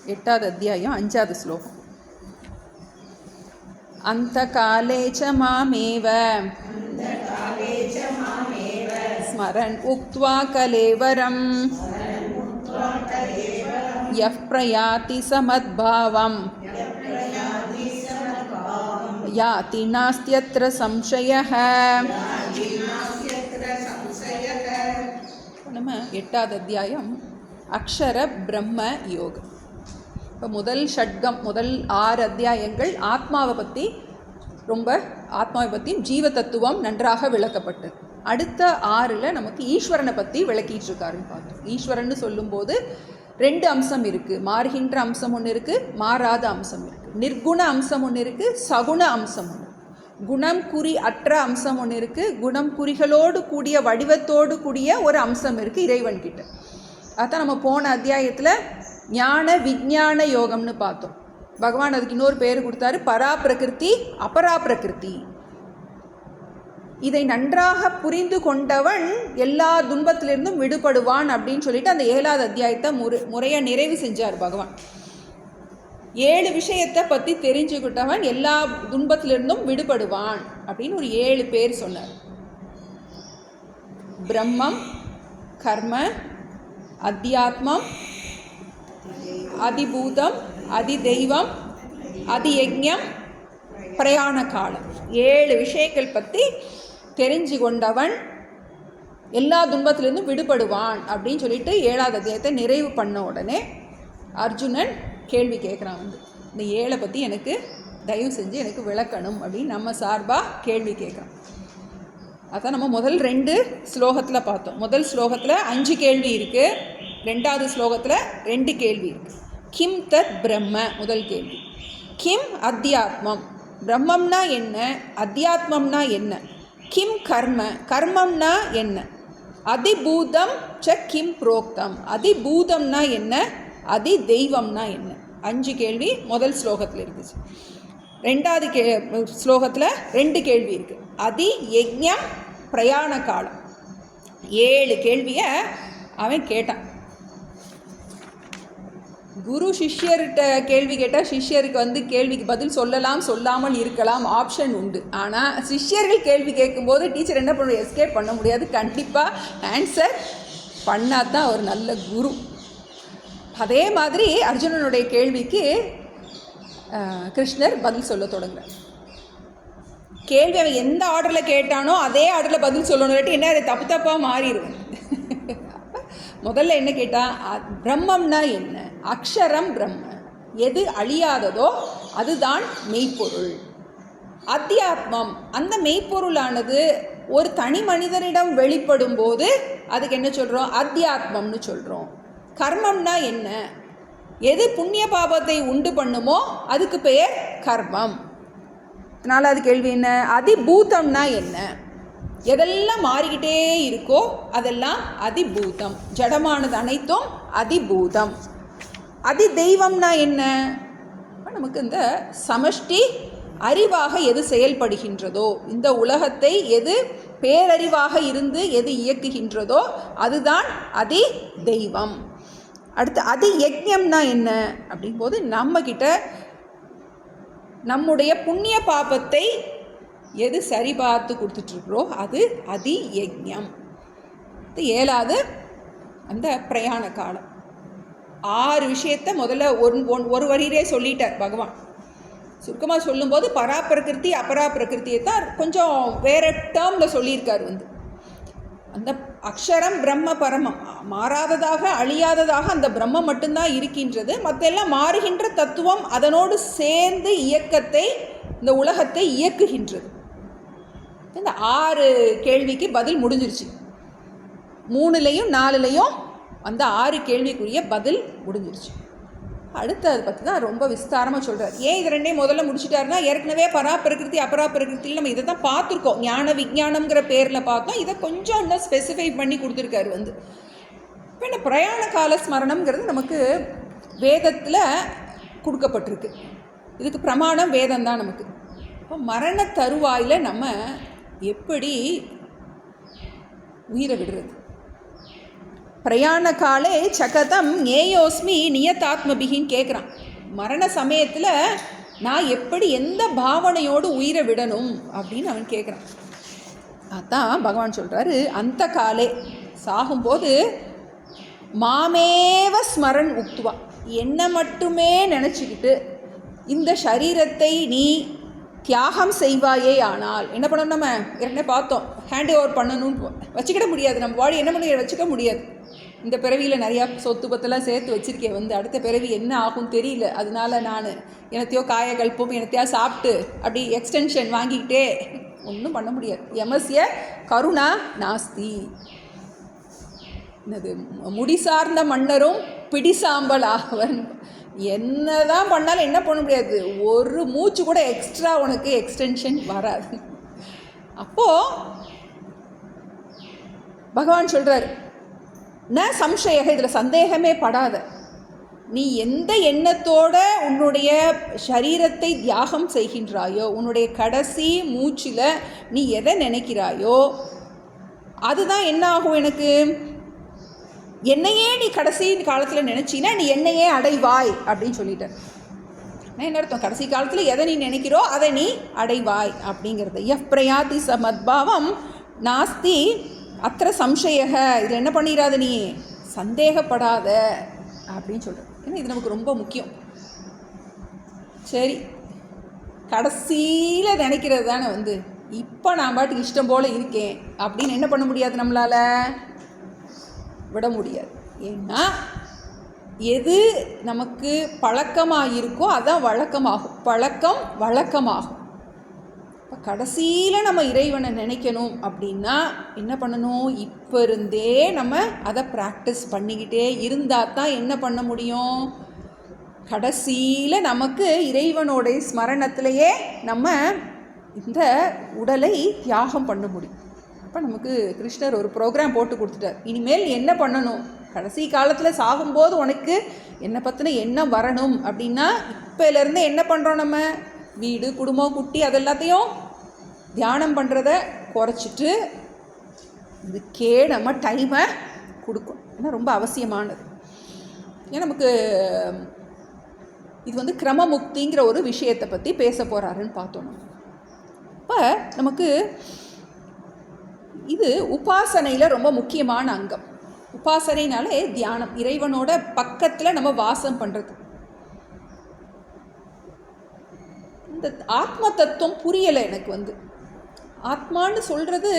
8வது அத்தியாயம் 5வது ஸ்லோகம். அந்த காலேச்ச மாமேவ ஸ்மரன் உக்த்வா கலேவரம் யஃ பிரயாதி சமத்பாவம் யாதி நாஸ்த்யத்ர சம்சயः. நம்ம 8வது அத்தியாயம் அக்ஷர பிரம்ம யோகம். இப்போ முதல் ஷட்கம், முதல் 6 அத்தியாயங்கள் ஆத்மாவை பற்றி ஆத்மாவை பற்றியும் ஜீவ தத்துவம் நன்றாக விளக்கப்பட்டது. அடுத்த 6ல் நமக்கு ஈஸ்வரனை பற்றி விளக்கிட்டு இருக்காருன்னு பார்த்தோம். ஈஸ்வரன் சொல்லும்போது 2 அம்சம் இருக்குது. மாறுகின்ற அம்சம் ஒன்று இருக்குது, மாறாத அம்சம் இருக்குது. நிர்குண அம்சம் ஒன்று இருக்குது, சகுண அம்சம் ஒன்று. குணம் குறி அற்ற அம்சம் ஒன்று இருக்குது, குணம் குறிகளோடு கூடிய வடிவத்தோடு கூடிய ஒரு அம்சம் இருக்குது இறைவன்கிட்ட. அதான் நம்ம போன அத்தியாயத்தில் ஞான விஞ்ஞான யோகம்னு பார்த்தோம். பகவான் அதுக்கு இன்னொரு பேர் கொடுத்தாரு, பரா பிரகிருதி அபரா பிரகிருதி. இதை நன்றாக புரிந்து கொண்டவன் எல்லா துன்பத்திலிருந்தும் விடுபடுவான் அப்படின்னு சொல்லிட்டு அந்த 7வது அத்தியாயத்தை முறையாக நிறைவு செஞ்சார் பகவான். 7 விஷயத்தை பற்றி தெரிஞ்சுக்கிட்டவன் எல்லா துன்பத்திலிருந்தும் விடுபடுவான் அப்படின்னு ஒரு 7 பேர் சொன்னார். பிரம்மம், கர்ம, அத்தியாத்மம், அதிபூதம், அதிதெய்வம், அதியஜ்ஞம், பிரயாண காலம். 7 விஷயங்கள் பற்றி தெரிஞ்சு கொண்டவன் எல்லா துன்பத்திலிருந்தும் விடுபடுவான் அப்படின்னு சொல்லிட்டு 7வது அத்தியாயத்தை நிறைவு பண்ண உடனே அர்ஜுனன் கேள்வி கேட்குறான். இந்த 7 பற்றி எனக்கு தயவு செஞ்சு எனக்கு விளக்கணும் அப்படின்னு நம்ம சார்பாக கேள்வி கேட்குறான். அதான் நம்ம முதல் 2 ஸ்லோகத்தில் பார்த்தோம். முதல் ஸ்லோகத்தில் 5 கேள்வி இருக்குது, 2வது ஸ்லோகத்தில் 2 கேள்வி இருக்குது. கிம் தத் பிரம்ம முதல் கேள்வி. கிம் அத்தியாத்மம், பிரம்மம்னா என்ன, அத்தியாத்மம்னா என்ன. கிம் கர்ம, கர்மம்னா என்ன. அதிபூதம் ச கிம் புரோக்தம், அதிபூதம்னா என்ன, அதி தெய்வம்னா என்ன. 5 கேள்வி முதல் ஸ்லோகத்தில் இருக்குது. 2வது ஸ்லோகத்தில் 2 கேள்வி இருக்குது. அதி யஜ்ஞம் பிரயாண காலம். 7 கேள்வியை அவன் கேட்டான். குரு சிஷ்யர்கிட்ட கேள்வி கேட்டால் சிஷ்யருக்கு கேள்விக்கு பதில் சொல்லலாம், சொல்லாமல் இருக்கலாம், ஆப்ஷன் உண்டு. ஆனால் சிஷ்யர்கள் கேள்வி கேட்கும்போது டீச்சர் என்ன பண்ணுவோம், எஸ்கேப் பண்ண முடியாது. கண்டிப்பாக ஆன்சர் பண்ணால் தான் ஒரு நல்ல குரு. அதே மாதிரி அர்ஜுனனுடைய கேள்விக்கு கிருஷ்ணர் பதில் சொல்ல தொடங்குறார். கேள்வி அவன் எந்த ஆர்டரில் கேட்டானோ அதே ஆர்டரில் பதில் சொல்லணும், இல்லாட்டி என்ன அதை தப்பு தப்பாக மாறிடுவேன். முதல்ல என்ன கேட்டால், பிரம்மம்னா என்ன, அக்ஷரம் பிரம்ம, எது அழியாததோ அதுதான் மெய்ப்பொருள். அத்தியாத்மம், அந்த மெய்ப்பொருளானது ஒரு தனி மனிதனிடம் வெளிப்படும் போது அதுக்கு என்ன சொல்கிறோம், அத்தியாத்மம்னு சொல்கிறோம். கர்மம்னா என்ன, எது புண்ணிய பாபத்தை உண்டு பண்ணுமோ அதுக்கு பெயர் கர்மம். 4வது கேள்வி என்ன, அதிபூதம்னா என்ன, எதெல்லாம் மாறிக்கிட்டே இருக்கோ அதெல்லாம் அதிபூதம், ஜடமானது அனைத்தும் அதிபூதம். அதி தெய்வம்னா என்ன, நமக்கு இந்த சமஷ்டி அறிவாக எது செயல்படுகின்றதோ, இந்த உலகத்தை எது பேரறிவாக இருந்து எது இயக்குகின்றதோ அதுதான் அதி தெய்வம். அடுத்து அதி யஜ்ஞம்னா என்ன அப்படிங்கும்போது நம்மக்கிட்ட நம்முடைய புண்ணிய பாபத்தை எது சரி பார்த்து கொடுத்துட்ருக்குறோ அது அதி யஜ்ஞம். 7வது அந்த பிரயாண காலம். 6 விஷயத்தை முதல்ல ஒரு வரியிலே சொல்லிட்டார் பகவான். சுருக்கமாக சொல்லும்போது பராப்பிரகிருதி அபராப்பிரகிருத்தியை தான் கொஞ்சம் வேறு டேர்மில் சொல்லியிருக்கார். அந்த அக்ஷரம் பிரம்ம பரமம், மாறாததாக அழியாததாக அந்த பிரம்மம் மட்டும்தான் இருக்கின்றது. மற்ற எல்லாம் மாறுகின்ற தத்துவம் அதனோடு சேர்ந்து இயக்கத்தை, இந்த உலகத்தை இயக்குகின்றது. இந்த 6 கேள்விக்கு பதில் முடிஞ்சிருச்சு. 3லையும் 4லையும் அந்த 6 கேள்விக்குரிய பதில் முடிஞ்சிருச்சு. அடுத்து அதை பற்றி தான் ரொம்ப விஸ்தாரமாக சொல்கிறார். ஏன் இது 2ஐயும் முதல்ல முடிச்சுட்டாருன்னா, ஏற்கனவே பராப்பிரகிருதி அபராப்பிரகிருத்தியில் நம்ம இதை தான் பார்த்துருக்கோம். ஞான விஞ்ஞானம்ங்கிற பேரில் பார்த்தோம். இதை கொஞ்சம் இன்னும் ஸ்பெசிஃபை பண்ணி கொடுத்துருக்காரு. இப்போ என்ன பிரயாண கால ஸ்மரணம்ங்கிறது நமக்கு வேதத்தில் கொடுக்கப்பட்டிருக்கு. இதுக்கு பிரமாணம் வேதம் தான் நமக்கு. இப்போ மரண தருவாயில் நம்ம எப்படி உயிரை விடுறது, பிரயாண காலே சகதம் ஞேயோஸ்மி நியதாத்மபிகின்னு கேட்குறான். மரண சமயத்தில் நான் எப்படி எந்த பாவனையோடு உயிரை விடணும் அப்படின்னு அவன் கேட்குறான். அதான் பகவான் சொல்கிறாரு, அந்த காலே சாகும்போது மாமேவ ஸ்மரன் உக்துவா, என்னை மட்டுமே நினச்சிக்கிட்டு இந்த சரீரத்தை நீ தியாகம் செய்வாயே. ஆனால் என்ன பண்ணணும், நம்ம ஏற்கனவே பார்த்தோம், ஹேண்ட் ஓவர் பண்ணணும்னு வச்சுக்கிட முடியாது. நம்ம பாடி என்ன பண்ணி வச்சுக்க முடியாது. இந்த பிறவியில் நிறையா சொத்து பத்தெல்லாம் சேர்த்து வச்சுருக்கேன், வந்து அடுத்த பிறவி என்ன ஆகும் தெரியல, அதனால நான் எனத்தையோ காயகல்பம் எனத்தையோ சாப்பிட்டு அப்படி எக்ஸ்டென்ஷன் வாங்கிக்கிட்டே ஒன்றும் பண்ண முடியாது. யமஸ்ய கருணா நாஸ்தி. என்னது, முடி சார்ந்த மன்னரும் பிடிசாம்பல் ஆவன். என்ன தான் பண்ணாலும் என்ன பண்ண முடியாது, ஒரு மூச்சு கூட எக்ஸ்ட்ரா உனக்கு எக்ஸ்டென்ஷன் வராது. அப்போது பகவான் சொல்கிறார், ந சம்சய, இதில் சந்தேகமே படாத. நீ எந்த எண்ணத்தோட உன்னுடைய சரீரத்தை தியாகம் செய்கின்றாயோ, உன்னுடைய கடைசி மூச்சில் நீ எதை நினைக்கிறாயோ அதுதான் என்ன ஆகும். எனக்கு என்னையே நீ கடைசி காலத்தில் நினச்சின்னா நீ என்னையே அடைவாய் அப்படின்னு சொல்லிட்டேன். என்ன அர்த்தம், கடைசி காலத்தில் எதை நீ நினைக்கிறோ அதை நீ அடைவாய் அப்படிங்கிறது. எஃப் பிரயாதி ச மத்பாவம் நாஸ்தி அத்திர சம்சயக, இதில் என்ன பண்ணிடாத, நீ சந்தேகப்படாத அப்படின்னு சொல்கிறேன். ஏன்னா இது நமக்கு ரொம்ப முக்கியம். சரி, கடைசியில் நினைக்கிறது தானே வந்து, இப்போ நான் பாட்டுக்கு இஷ்டம் போல் இருக்கேன் அப்படின்னு என்ன பண்ண முடியாது, நம்மளால் விட முடியாது. ஏன்னா எது நமக்கு பழக்கமாக இருக்கோ அதான் வழக்கமாகும், பழக்கம் வழக்கமாகும். இப்போ கடைசியில் நம்ம இறைவனை நினைக்கணும் அப்படின்னா என்ன பண்ணணும், இப்போ இருந்தே நம்ம அதை ப்ராக்டிஸ் பண்ணிக்கிட்டே இருந்தால் தான் என்ன பண்ண முடியும், கடைசியில் நமக்கு இறைவனுடைய ஸ்மரணத்திலேயே நம்ம இந்த உடலை தியாகம் பண்ண முடியும். அப்போ நமக்கு கிருஷ்ணர் ஒரு ப்ரோக்ராம் போட்டு கொடுத்துட்டார். இனிமேல் என்ன பண்ணணும், கடைசி காலத்தில் சாகும்போது உனக்கு என்னை பற்றின எண்ணம் வரணும் அப்படின்னா இப்போலேருந்து என்ன பண்ணுறோம், நம்ம வீடு குடும்பம் குட்டி அதெல்லாத்தையும் தியானம் பண்ணுறத குறைச்சிட்டு இதுக்கே நம்ம டைமை கொடுக்கணும். ஏன்னா ரொம்ப அவசியமானது. ஏன்னா நமக்கு இது வந்து கிரமமுக்திங்கிற ஒரு விஷயத்தை பற்றி பேச போகிறாருன்னு பார்த்தோம். இப்போ நமக்கு இது உபாசனையில் ரொம்ப முக்கியமான அங்கம். உபாசனைனாலே தியானம், இறைவனோட பக்கத்தில் நம்ம வாசம் பண்ணுறது. இந்த ஆத்ம தத்துவம் புரியலை எனக்கு. வந்து ஆத்மான்னு சொல்கிறது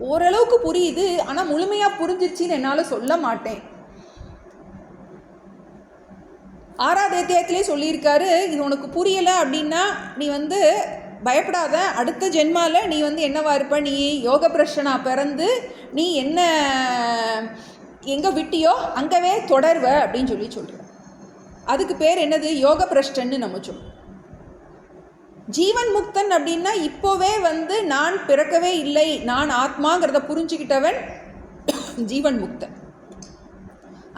ஓரளவுக்கு புரியுது, ஆனால் முழுமையாக புரிஞ்சிருச்சின்னு என்னால் சொல்ல மாட்டேன். 6வது அத்தியாயத்திலே சொல்லியிருக்காரு, இது உனக்கு புரியலை அப்படின்னா நீ வந்து பயப்படாத, அடுத்த ஜென்மாவில் நீ வந்து என்னவா இருப்ப, நீ யோக பிரஷ்டனா பிறந்து நீ என்ன எங்கே விட்டியோ அங்கவே தொடர்வ அப்படின்னு சொல்கிற. அதுக்கு பேர் என்னது, யோக பிரஷ்டன்னு நம்ம சொல்லுவோம். ஜீவன் முக்தன் அப்படின்னா இப்போவே வந்து நான் பிறக்கவே இல்லை, நான் ஆத்மாங்கிறத புரிஞ்சுக்கிட்டவன் ஜீவன் முக்தன்.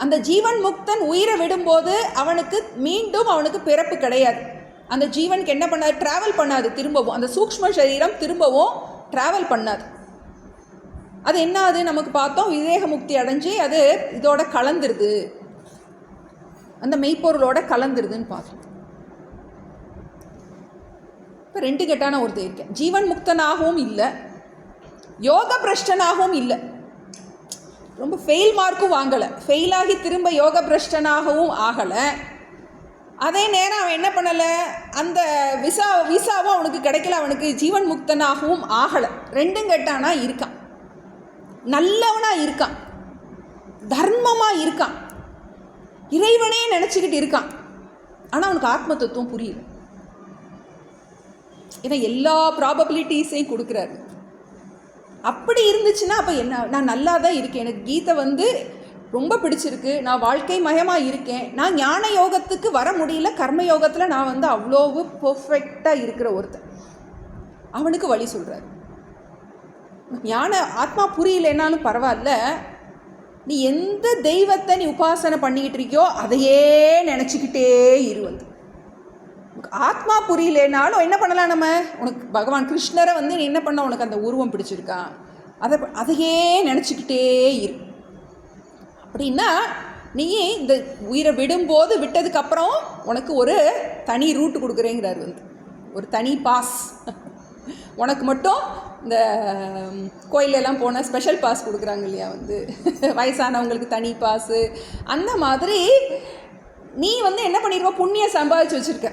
அந்த ஜீவன் முக்தன் உயிரை விடும்போது அவனுக்கு மீண்டும் அவனுக்கு பிறப்பு கிடையாது. அந்த ஜீவனுக்கு என்ன பண்ணாது, ட்ராவல் பண்ணாது திரும்பவும். அந்த சூக்ஷ்ம சரீரம் திரும்பவும் ட்ராவல் பண்ணாது. அது என்ன, அது நமக்கு பார்த்தோம், விவேக முக்தி அடைஞ்சு அது இதோட கலந்துருது, அந்த மெய்ப்பொருளோட கலந்துருதுன்னு பார்த்தோம். இப்போ 2 கெட்டான ஒருத்தர் இருக்கேன், ஜீவன் முக்தனாகவும் இல்லை, யோக பிரஷ்டனாகவும் இல்லை, ரொம்ப ஃபெயில் மார்க்கும் வாங்கலை, ஃபெயிலாகி திரும்ப யோக பிரஷ்டனாகவும் ஆகலை. அதே நேரம் அவன் என்ன பண்ணலை, அந்த விசாவும் அவனுக்கு கிடைக்கல, அவனுக்கு ஜீவன் முக்தனாகவும் ஆகலை. 2 கெட்டானா இருக்கான், நல்லவனாக இருக்கான், தர்மமாக இருக்கான், இறைவனே நினச்சிக்கிட்டு இருக்கான். ஆனால் அவனுக்கு ஆத்ம தத்துவம் புரியல. ஏன்னா எல்லா ப்ராபபிலிட்டிஸையும் கொடுக்குறாரு. அப்படி இருந்துச்சுன்னா அப்போ என்ன, நான் நல்லா தான் இருக்கேன், எனக்கு கீதை வந்து ரொம்ப பிடிச்சிருக்கு, நான் வாழ்க்கை மயமாக இருக்கேன், நான் ஞான யோகத்துக்கு வர முடியல, கர்ம யோகத்தில் நான் வந்து அவ்வளோவு பர்ஃபெக்டாக இருக்கிற ஒருத்தன், அவனுக்கு வழி சொல்கிறார். ஞான ஆத்மா புரியலைன்னாலும் பரவாயில்ல, நீ எந்த தெய்வத்தை நீ உபாசனை பண்ணிக்கிட்டு இருக்கியோ அதையே நினச்சிக்கிட்டே இரு. வந்து ஆத்மா புரியலேனாலும் என்ன பண்ணலாம், நம்ம உனக்கு பகவான் கிருஷ்ணரை வந்து நீ என்ன பண்ண, உனக்கு அந்த உருவம் பிடிச்சிருக்கா, அதையே நினச்சிக்கிட்டே இரு. அப்படின்னா நீ இந்த உயிரை விடும்போது விட்டதுக்கப்புறம் உனக்கு ஒரு தனி ரூட்டு கொடுக்குறேங்கிறார் வந்து, ஒரு தனி பாஸ். உனக்கு மட்டும் இந்த கோயிலெல்லாம் போனால் ஸ்பெஷல் பாஸ் கொடுக்குறாங்க இல்லையா வந்து, வயசானவங்களுக்கு தனி பாஸு. அந்த மாதிரி நீ வந்து என்ன பண்ணிருக்க, புண்ணியம் சம்பாதிச்சு வச்சுருக்க.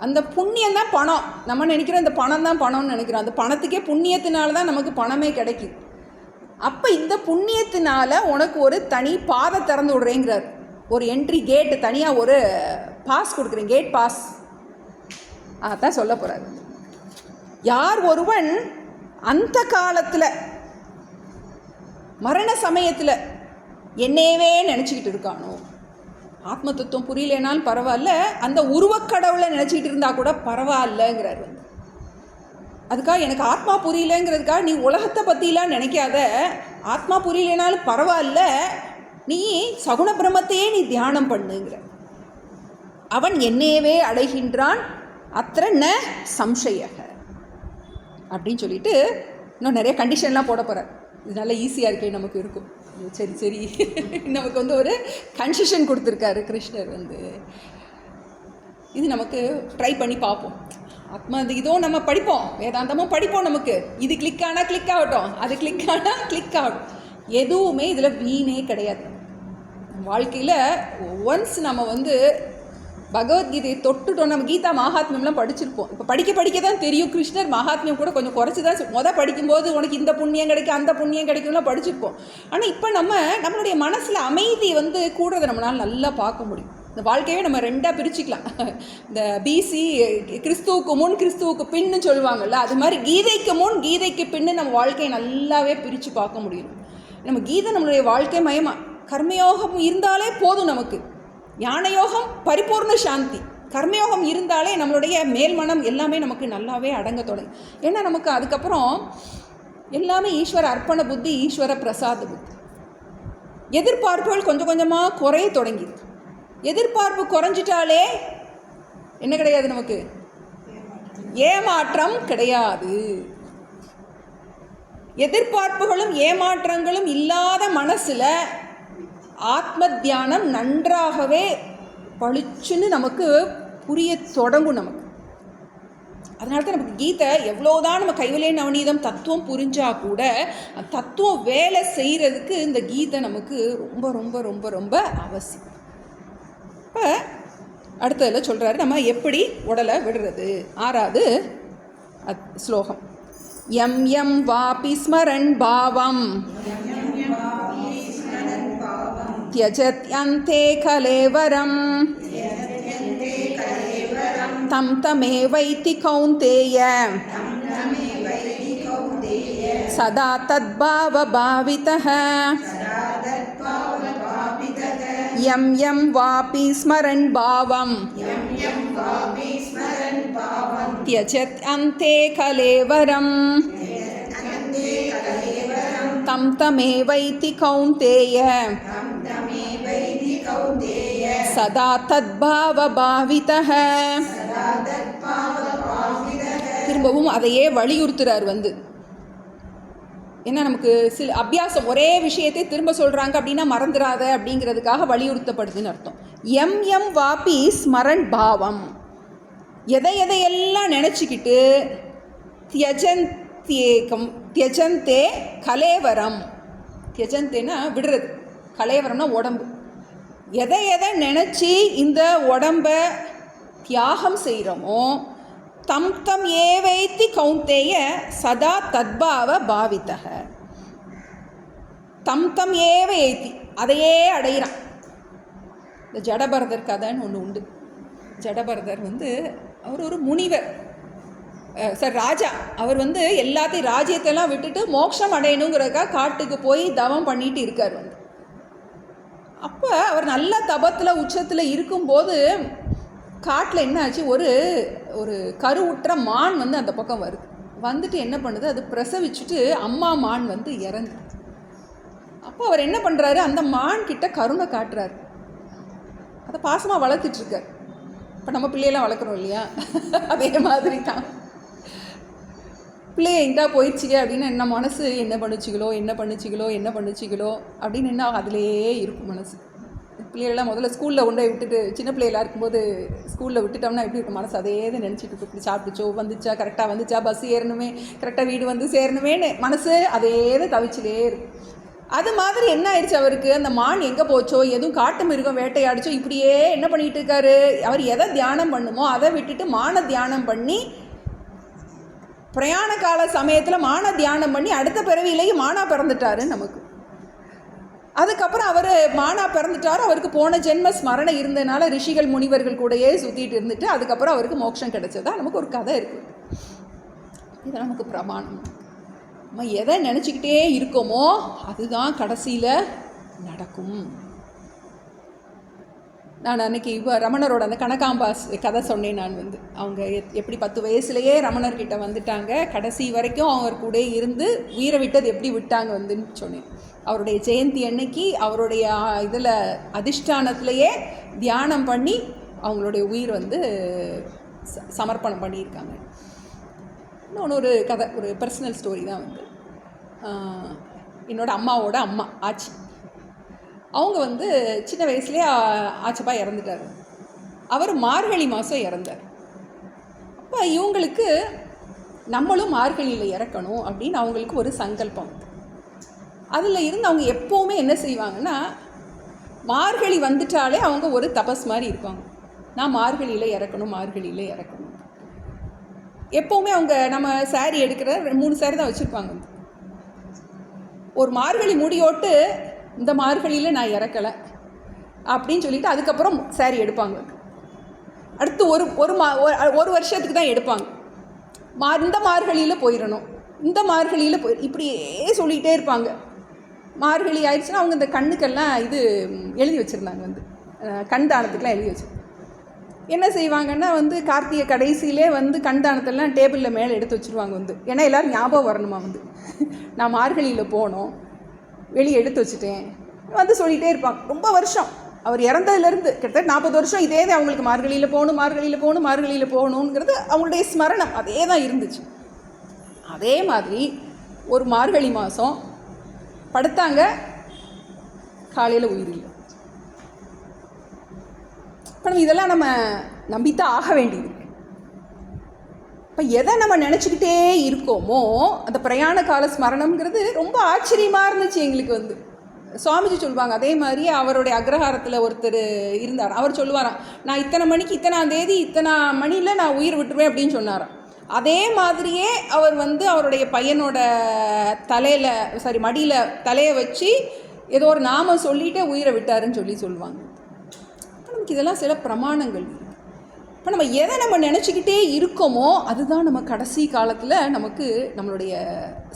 அந்த புண்ணியம் தான் பணம். நம்ம நினைக்கிறோம் இந்த பணம் தான் பணம்னு நினைக்கிறோம். அந்த பணத்துக்கே புண்ணியத்தினால தான் நமக்கு பணமே கிடைக்குது. அப்போ இந்த புண்ணியத்தினால உனக்கு ஒரு தனி பாதை திறந்து விடுறேங்கிறார். ஒரு என்ட்ரி கேட்டு, தனியாக ஒரு பாஸ் கொடுக்குறேன், கேட் பாஸ். அதான் சொல்ல போகிறார். யார் ஒருவன் அந்த காலத்தில் மரண சமயத்தில் என்னையவே நினச்சிக்கிட்டு இருக்கானோ, ஆத்ம தத்துவம் புரியலனாலும் பரவாயில்ல, அந்த உருவக்கடவுளை நினச்சிக்கிட்டு இருந்தால் கூட பரவாயில்லங்கிறார் வந்து. அதுக்காக எனக்கு ஆத்மா புரியலங்கிறதுக்காக நீ உலகத்தை பற்றிலாம் நினைக்காத. ஆத்மா புரியலனாலும் பரவாயில்ல, நீ சகுண பிரம்மத்தையே நீ தியானம் பண்ணுங்கிற. அவன் என்னையவே அடைகின்றான், அத்திர ந சம்சயக அப்படின்னு சொல்லிட்டு இன்னும் நிறைய கண்டிஷன்லாம் போட போகிறார். இது நல்லா ஈஸியாக இருக்கே நமக்கு இருக்கும். சரி சரி நமக்கு வந்து ஒரு கன்செஷன் கொடுத்துருக்காரு கிருஷ்ணர் வந்து. இது நமக்கு ட்ரை பண்ணி பார்ப்போம். ஆத்மா இதோ நம்ம படிப்போம், வேதாந்தமும் படிப்போம். நமக்கு இது கிளிக் ஆனால் கிளிக் ஆகட்டும், அது கிளிக் ஆனால் கிளிக் ஆகட்டும். எதுவுமே இதில் வீணே கிடையாது. வாழ்க்கையில் ஒன்ஸ் நம்ம வந்து பகவத்கீதையை தொட்டுட்டோம். நம்ம கீதா மகாத்மியம்லாம் படிச்சிருப்போம். இப்போ படிக்க தான் தெரியும். கிருஷ்ணர் மகாத்மியம் கூட கொஞ்சம் குறைச்சி தான் படிக்கும்போது உனக்கு இந்த புண்ணியம் கிடைக்கும் அந்த புண்ணியம் கிடைக்கும்லாம் படிச்சிருப்போம். ஆனால் இப்போ நம்மளுடைய மனசில் அமைதி வந்து கூடுறதை நம்மளால் நல்லா பார்க்க முடியும். இந்த வாழ்க்கையே நம்ம ரெண்டாக பிரிச்சுக்கலாம். இந்த பிசி கிறிஸ்துவுக்கு முன் கிறிஸ்துவுக்கு பின்னு சொல்லுவாங்கள்ல, அது மாதிரி கீதைக்கு முன் கீதைக்கு பின்னு நம்ம வாழ்க்கையை நல்லாவே பிரித்து பார்க்க முடியும். நம்ம கீதை நம்மளுடைய வாழ்க்கை மயமாக, கர்மயோகம் இருந்தாலே போதும் நமக்கு. ஞானயோகம் பரிபூர்ண சாந்தி, கர்மயோகம் இருந்தாலே நம்மளுடைய மேல்மனம் எல்லாமே நமக்கு நல்லாவே அடங்க தொடங்கும். ஏன்னா நமக்கு அதுக்கப்புறம் எல்லாமே ஈஸ்வர அர்ப்பண புத்தி, ஈஸ்வர பிரசாத புத்தி. எதிர்பார்ப்புகள் கொஞ்சம் கொஞ்சமாக குறைய தொடங்கிது. எதிர்பார்ப்பு குறைஞ்சிட்டாலே என்ன கிடையாது, நமக்கு ஏமாற்றம் கிடையாது. எதிர்பார்ப்புகளும் ஏமாற்றங்களும் இல்லாத மனசில் ஆத்ம தியானம் நன்றாகவே பளிச்சுன்னு நமக்கு புரிய தொடங்கும். நமக்கு அதனால தான் நமக்கு கீதை எவ்வளோதான் நம்ம கைவல்ய நவநீதம் தத்துவம் புரிஞ்சால் கூட அந்த தத்துவம் வேலை செய்கிறதுக்கு இந்த கீதை நமக்கு ரொம்ப ரொம்ப ரொம்ப ரொம்ப அவசியம். இப்போ அடுத்ததில் சொல்கிறாரு நம்ம எப்படி உடலை விடுறது. 6வது ஸ்லோகம். எம் எம் வாபி ஸ்மரன் பாவம் त्यजत्यन्ते कलेवरं तं तमेवैति कौन्तेय सदा तद्भावभावितः यं यं वापि स्मरन् भावं त्यजत्यन्ते कलेवरं तं तमेवैति कौन्तेय சதா தத்பாவ பாவிதஹ. திரும்பவும் அதையே வலியுறுத்துறார் வந்து. ஏன்னா நமக்கு சில அபியாசம் ஒரே விஷயத்தை திரும்ப சொல்கிறாங்க அப்படின்னா மறந்துடாத அப்படிங்கிறதுக்காக வலியுறுத்தப்படுதுன்னு அர்த்தம். எம் எம் வாபி ஸ்மரன் பாவம், எதையெல்லாம் நினச்சிக்கிட்டு தியஜந்தே கலேவரம். தியஜந்தேன்னா விடுறது, கலேவரம்னா உடம்பு. எதை நினச்சி இந்த உடம்பை தியாகம் செய்கிறோமோ தம் தம் ஏவைத்தி கௌந்தேய சதா தத்பாவ பாவித்தக. தம் தம் ஏவைத்தி, அதையே அடைகிறான். இந்த ஜடபரதர் கதைன்னு ஒன்று உண்டு. ஜடபரதர் வந்து அவர் ஒரு முனிவர், ராஜா. அவர் வந்து எல்லாத்தையும் ராஜ்யத்தெல்லாம் விட்டுட்டு மோட்சம் அடையணுங்கிறதுக்காக காட்டுக்கு போய் தவம் பண்ணிட்டு இருக்கார் வந்து. அப்போ அவர் நல்ல தபத்தில் உச்சத்தில் இருக்கும்போது காட்டில் என்ன ஆச்சு, ஒரு கருவுற்ற மான் வந்து அந்த பக்கம் வருது. வந்துட்டு என்ன பண்ணுது, அது பிரசவிச்சுட்டு அம்மா மான் வந்து இறந்து. அப்போ அவர் என்ன பண்ணுறாரு, அந்த மான் கிட்ட கருணை காட்டுறாரு. அதை பாசமாக வளர்த்துட்ருக்கார். இப்போ நம்ம பிள்ளையெல்லாம் வளர்க்குறோம் இல்லையா, அதே மாதிரி தான். பிள்ளைய இந்தா போயிடுச்சுங்க அப்படின்னு என்ன மனசு என்ன பண்ணுச்சுகளோ அப்படின்னு என்ன அதிலேயே இருக்கும் மனசு. பிள்ளைகள்லாம் முதல்ல ஸ்கூலில் கொண்டு போய் விட்டுட்டு, சின்ன பிள்ளைகளாக இருக்கும்போது ஸ்கூலில் விட்டுட்டோம்னா எப்படி இருக்கும் மனசு, அதே தான் நினச்சிட்டு இருக்கும். இப்படி சாப்பிட்டுச்சோ, வந்துச்சா, கரெக்டாக வந்துச்சா, பஸ் ஏறணுமே, கரெக்டாக வீடு வந்து சேரணுமேன்னு மனசு அதே தான் தவிச்சிலே இருக்கும். அது மாதிரி என்ன ஆயிடுச்சு அவருக்கு, அந்த மான் எங்கே போச்சோ, எதுவும் காட்டு மிருகம் வேட்டையாடிச்சோ, இப்படியே என்ன பண்ணிகிட்டு இருக்காரு, அவர் எதை தியானம் பண்ணுமோ அதை விட்டுட்டு மான தியானம் பண்ணி, பிரயாண கால சமயத்தில் மான தியானம் பண்ணி அடுத்த பிறவியிலேயே மானா பிறந்துட்டாரு நமக்கு. அதுக்கப்புறம் அவர் மானா பிறந்துட்டார். அவருக்கு போன ஜென்ம ஸ்மரணை இருந்ததுனால ரிஷிகள் முனிவர்கள் கூடயே சுற்றிட்டு இருந்துட்டு அதுக்கப்புறம் அவருக்கு மோட்சம் கிடைச்சதா நமக்கு ஒரு கதை இருக்குது. இது நமக்கு பிரமாணம். நம்ம எதை நினச்சிக்கிட்டே இருக்கோமோ அதுதான் கடைசியில் நடக்கும். நான் அன்றைக்கி ரமணரோட அந்த கனகாம்பாஸ் கதை சொன்னேன். நான் அவங்க எப்படி 10 வயசுலேயே ரமணர்கிட்ட வந்துட்டாங்க, கடைசி வரைக்கும் அவர் கூட இருந்து உயிரை விட்டது எப்படி விட்டாங்க சொன்னேன். அவருடைய ஜெயந்தி அன்னைக்கு அவருடைய இதில் அதிஷ்டானத்திலேயே தியானம் பண்ணி அவங்களுடைய உயிர் சமர்ப்பணம் பண்ணியிருக்காங்க. இன்னொன்று ஒரு கதை, ஒரு பர்சனல் ஸ்டோரி தான். என்னோடய அம்மாவோட அம்மா ஆச்சி, அவங்க சின்ன வயசுலேயே ஆச்சப்பா இறந்துட்டார். அவர் மார்கழி மாதம் இறந்தார். அப்போ இவங்களுக்கு நம்மளும் மார்கழியில் இறக்கணும் அப்படின்னு அவங்களுக்கு ஒரு சங்கல்பம். அதில் இருந்து அவங்க எப்போவுமே என்ன செய்வாங்கன்னா, மார்கழி வந்துட்டாலே அவங்க ஒரு தபஸ் மாதிரி இருப்பாங்க. நான் மார்கழியில் இறக்கணும். எப்போவுமே அவங்க நம்ம சாரீ எடுக்கிற 3 சாரீ தான் வச்சுருப்பாங்க. ஒரு மார்கழி முடியோட்டு இந்த மார்கழியில் நான் இறக்கலை அப்படின்னு சொல்லிவிட்டு அதுக்கப்புறம் சாரீ எடுப்பாங்க. அடுத்து ஒரு வருஷத்துக்கு தான் எடுப்பாங்க. இந்த மார்கழியில் போயிடணும், இந்த மார்கழியில் இப்படியே சொல்லிகிட்டே இருப்பாங்க. மார்கழி ஆயிடுச்சுன்னா அவங்க இந்த கண்ணுக்கெல்லாம் எழுதி வச்சுருந்தாங்க, கண் தானத்துக்கெலாம் எழுதி வச்சு என்ன செய்வாங்கன்னா கார்த்திகை கடைசியிலே கண் தானத்தெல்லாம் டேபிளில் மேலே எடுத்து வச்சுருவாங்க. ஏன்னா எல்லோரும் ஞாபகம் வரணுமா, நான் மார்கழியில் போனோம், வெளியே எடுத்து வச்சுட்டேன் சொல்லிகிட்டே இருப்பாங்க. ரொம்ப வருஷம் அவர் இறந்ததுலேருந்து கிட்டத்தட்ட 40 வருஷம் இதே தான் அவங்களுக்கு, மார்கழியில் போகணுங்கிறது அவங்களுடைய ஸ்மரணம் அதே தான் இருந்துச்சு. அதே மாதிரி ஒரு மார்கழி மாதம் படுத்தாங்க, காலையில் உயிர் இல்லை. இப்போ இதெல்லாம் நம்ம நம்பித்தான் ஆக வேண்டியது. இப்போ எதை நம்ம நினச்சிக்கிட்டே இருக்கோமோ அந்த பிரயாண கால ஸ்மரணம்ங்கிறது ரொம்ப ஆச்சரியமாக இருந்துச்சு எங்களுக்கு. சுவாமிஜி சொல்லுவாங்க, அதே மாதிரி அவருடைய அக்ரஹாரத்தில் ஒருத்தர் இருந்தார். அவர் சொல்லுவாராம், நான் இத்தனை மணிக்கு இத்தனாம் தேதி இத்தனை மணியில் நான் உயிர் விட்டுருவேன் அப்படின்னு சொன்னாராம். அதே மாதிரியே அவர் அவருடைய பையனோட மடியில் தலையை வச்சு ஏதோ ஒரு நாமம் சொல்லிகிட்டே உயிரை விட்டாருன்னு சொல்லுவாங்க. நமக்கு இதெல்லாம் சில பிரமாணங்கள். இப்போ நம்ம எதை நம்ம நினச்சிக்கிட்டே இருக்கோமோ அதுதான் நம்ம கடைசி காலத்தில் நமக்கு நம்மளுடைய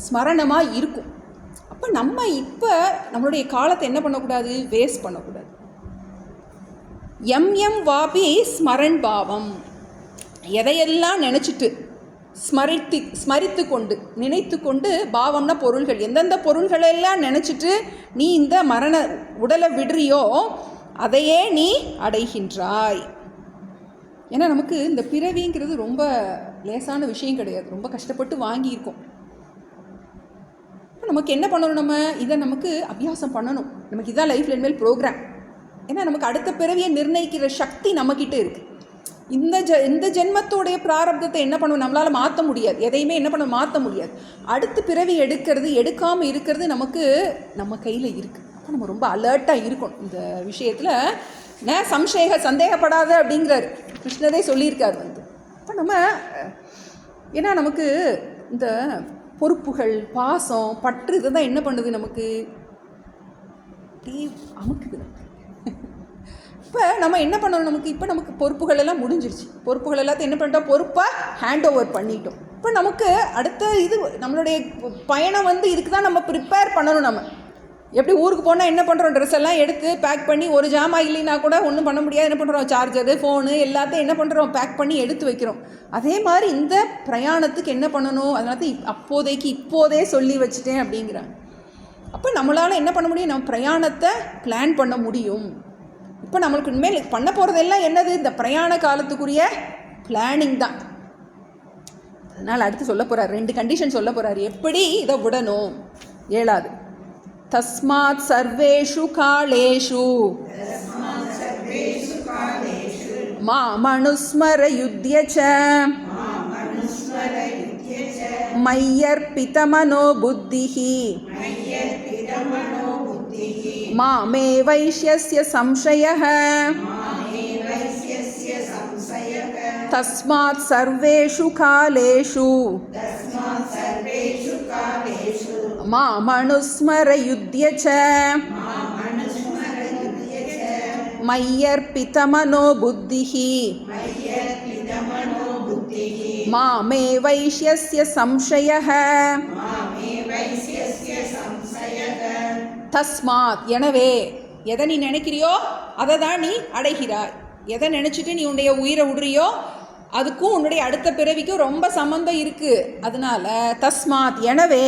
ஸ்மரணமாக இருக்கும். அப்போ நம்ம இப்போ நம்மளுடைய காலத்தை என்ன பண்ணக்கூடாது, வேஸ்ட் பண்ணக்கூடாது. எம் வாபி ஸ்மரன் பாவம், எதையெல்லாம் நினச்சிட்டு ஸ்மரித்து கொண்டு நினைத்து கொண்டு, பாவம்னா பொருள்கள், எந்தெந்த பொருள்களெல்லாம் நினச்சிட்டு நீ இந்த மரண உடலை விடுறியோ அதையே நீ அடைகின்றாய். ஏன்னா நமக்கு இந்த பிறவிங்கிறது ரொம்ப லேசான விஷயம் கிடையாது, ரொம்ப கஷ்டப்பட்டு வாங்கியிருக்கோம். நமக்கு என்ன பண்ணணும், நம்ம இதை நமக்கு அபியாசம் பண்ணணும். நமக்கு இதான் லைஃப்ல இனிமேல் ப்ரோக்ராம். ஏன்னா நமக்கு அடுத்த பிறவியை நிர்ணயிக்கிற சக்தி நம்மக்கிட்ட இருக்குது. இந்த ஜென்மத்தோடைய பிராரப்தத்தை என்ன பண்ணுவோம், நம்மளால் மாற்ற முடியாது, எதையுமே என்ன பண்ண மாற்ற முடியாது. அடுத்து பிறவி எடுக்கிறது எடுக்காமல் இருக்கிறது நமக்கு நம்ம கையில் இருக்குது. அப்போ நம்ம ரொம்ப அலர்ட்டாக இருக்கணும் இந்த விஷயத்தில். சந்தேகப்படாத அப்படிங்கிறார் கிருஷ்ணரே சொல்லியிருக்கார். அப்போ நம்ம ஏன்னா நமக்கு இந்த பொறுப்புகள், பாசம், பற்று இதுதான் என்ன பண்ணுது, நமக்கு அமுக்குது. இப்போ நம்ம என்ன பண்ணணும், நமக்கு பொறுப்புகள் எல்லாம் முடிஞ்சிருச்சு. பொறுப்புகள் எல்லாத்தையும் என்ன பண்ணிட்டோம், பொறுப்பாக ஹேண்ட் ஓவர் பண்ணிட்டோம். இப்போ நமக்கு அடுத்த நம்மளுடைய பயணம் இதுக்கு தான் நம்ம ப்ரிப்பேர் பண்ணணும். நம்ம எப்படி ஊருக்கு போனால் என்ன பண்ணுறோம், ட்ரெஸ் எல்லாம் எடுத்து பேக் பண்ணி, ஒரு ஜாமா இல்லைன்னா கூட ஒன்றும் பண்ண முடியாது, என்ன பண்ணுறோம், சார்ஜரு, ஃபோனு எல்லாத்தையும் என்ன பண்ணுறோம், பேக் பண்ணி எடுத்து வைக்கிறோம். அதே மாதிரி இந்த பிரயாணத்துக்கு என்ன பண்ணணும், அதனால இப்போதே சொல்லி வச்சுட்டேன் அப்படிங்கிறாங்க. அப்போ நம்மளால் என்ன பண்ண முடியும், நம்ம பிரயாணத்தை பிளான் பண்ண முடியும். இப்போ நம்மளுக்கு இனிமேல் பண்ண போகிறதெல்லாம் என்னது, இந்த பிரயாண காலத்துக்குரிய பிளானிங் தான். அதனால் அடுத்து சொல்ல போகிறார், 2 கண்டிஷன் சொல்ல போகிறார் எப்படி இதை விடணும். 7வது, தஸ்மாத் சர்வேஷு காலேஷு மாமனுஸ்மர யுத்யச மய்யர்பிதமனோ புத்திஹி மாமே வைஷ்யஸ்ய சம்சயः தஸ்மாத் சர்வேஷு காலேஷு மாமனுஸ்மர யுத்யச மய்யர்பிதமனோ புத்திஹி மாமே வைஷ்யஸ்ய சம்சயः தஸ்மாத் எனவே, எதை நீ நினைக்கிறியோ அதை தான் நீ அடைகிறாய். எதை நினச்சிட்டு நீ உன்னுடைய உயிரை விடுறியோ அதுக்கும் உன்னுடைய அடுத்த பிறவிக்கும் ரொம்ப சம்பந்தம் இருக்குது. அதனால தஸ்மாத் எனவே,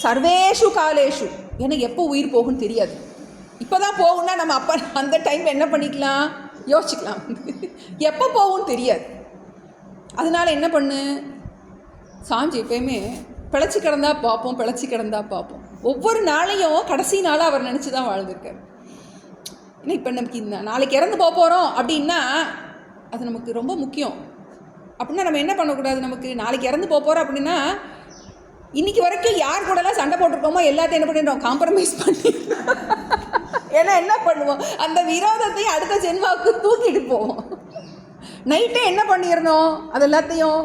சர்வேஷு காலேஷு, எனக்கு எப்போ உயிர் போகும்னு தெரியாது. இப்போ தான் போகும்னா நம்ம அப்போ அந்த டைம் என்ன பண்ணிக்கலாம், யோசிச்சுக்கலாம். எப்போ போகும்னு தெரியாது. அதனால என்ன பண்ணு, சாஞ்சி எப்பயுமே பிழைச்சி கிடந்தா பார்ப்போம். ஒவ்வொரு நாளையும் கடைசி நாளாக அவர் நினச்சி தான் வாழ்ந்துருக்கார். ஏன்னா இப்போ நமக்கு இந்த நாளைக்கு இறந்து போகிறோம் அப்படின்னா அது நமக்கு ரொம்ப முக்கியம். அப்படின்னா நம்ம என்ன பண்ணக்கூடாது, நமக்கு நாளைக்கு இறந்து போகிறோம் அப்படின்னா இன்றைக்கி வரைக்கும் யார் கூடலாம் சண்டை போட்டிருக்கோமோ எல்லாத்தையும் என்ன பண்ணிடுறோம், காம்ப்ரமைஸ் பண்ணி. ஏன்னா என்ன பண்ணுவோம், அந்த விரோதத்தையும் அடுத்த ஜென்மாவுக்கு தூக்கிட்டு போவோம். நைட்டே என்ன பண்ணிடணும், அது எல்லாத்தையும்